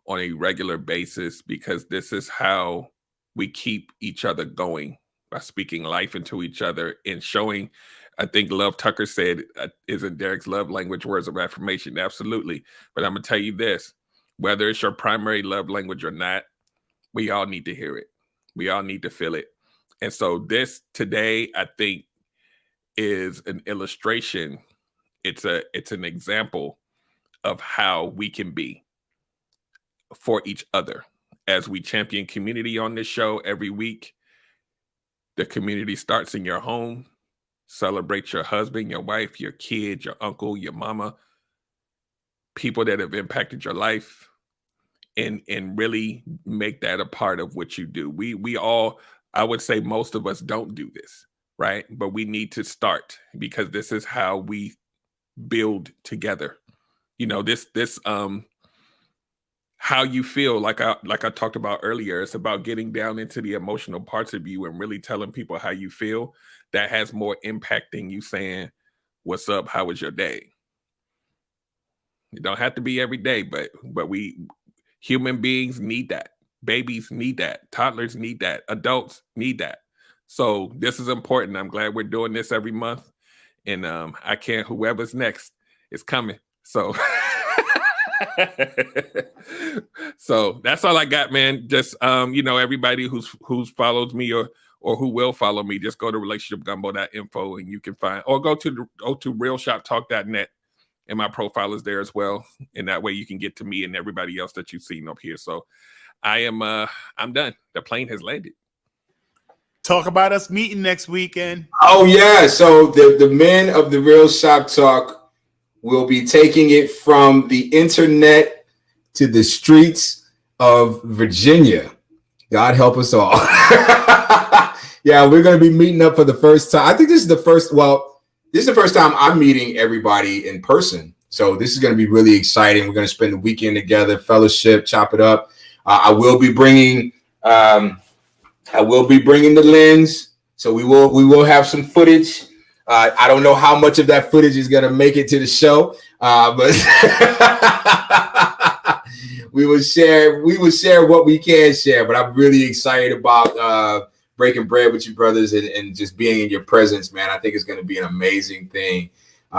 on a regular basis, because this is how we keep each other going, by speaking life into each other and showing. I think Love Tucker said, isn't Derrick's love language words of affirmation? Absolutely. But I'm going to tell you this, whether it's your primary love language or not, we all need to hear it. We all need to feel it. And so this today, I think, is an illustration. It's an example of how we can be for each other as we champion community on this show every week. The community starts in your home. Celebrate your husband, your wife, your kid, your uncle, your mama, people that have impacted your life, and really make that a part of what you do. We all, I would say most of us don't do this, right? But we need to start, because this is how we build together. You know, this how you feel, like I talked about earlier, it's about getting down into the emotional parts of you and really telling people how you feel. That has more impact than you saying, "What's up? How was your day?" It don't have to be every day, but we human beings need that. Babies need that. Toddlers need that. Adults need that. So this is important. I'm glad we're doing this every month, and I can't. Whoever's next is coming. So. So that's all I got, man. Just everybody who's followed me or who will follow me, just go to relationshipgumbo.info and you can find, or go to realshoptalk.net, and my profile is there as well. And that way you can get to me and everybody else that you've seen up here. So I'm done. The plane has landed. Talk about us meeting next weekend. Oh yeah. So the men of the Real Shop Talk will be taking it from the internet to the streets of Virginia. God help us all. Yeah, we're going to be meeting up for the first time. I think this is the first time I'm meeting everybody in person. So this is going to be really exciting. We're going to spend the weekend together, fellowship, chop it up. I will be bringing the lens. So we will have some footage. I don't know how much of that footage is going to make it to the show, but we will share what we can share. But I'm really excited about breaking bread with you brothers and just being in your presence, man. I think it's going to be an amazing thing.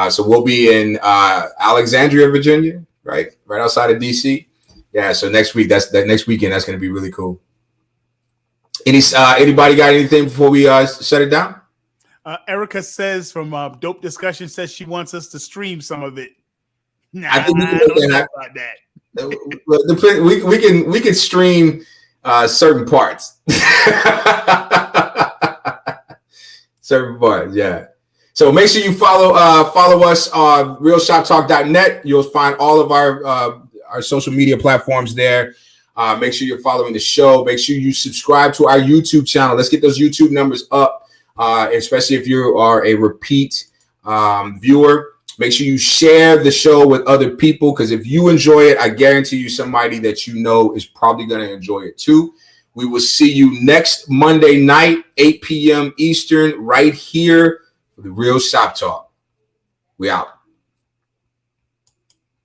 So we'll be in Alexandria, Virginia, right outside of DC. Yeah. So next weekend, that's going to be really cool. Anybody got anything before we shut it down? Erica says from Dope Discussion says she wants us to stream some of it. I think we can do that. We can stream certain parts. Certain parts, yeah. So make sure you follow us on realshoptalk.net. You'll find all of our social media platforms there. Make sure you're following the show. Make sure you subscribe to our YouTube channel. Let's get those YouTube numbers up. Especially if you are a repeat viewer, make sure you share the show with other people, because if you enjoy it, I guarantee you somebody that you know is probably going to enjoy it too. We will see you next Monday night, 8 p.m. Eastern, right here for the Real Shop Talk. We out.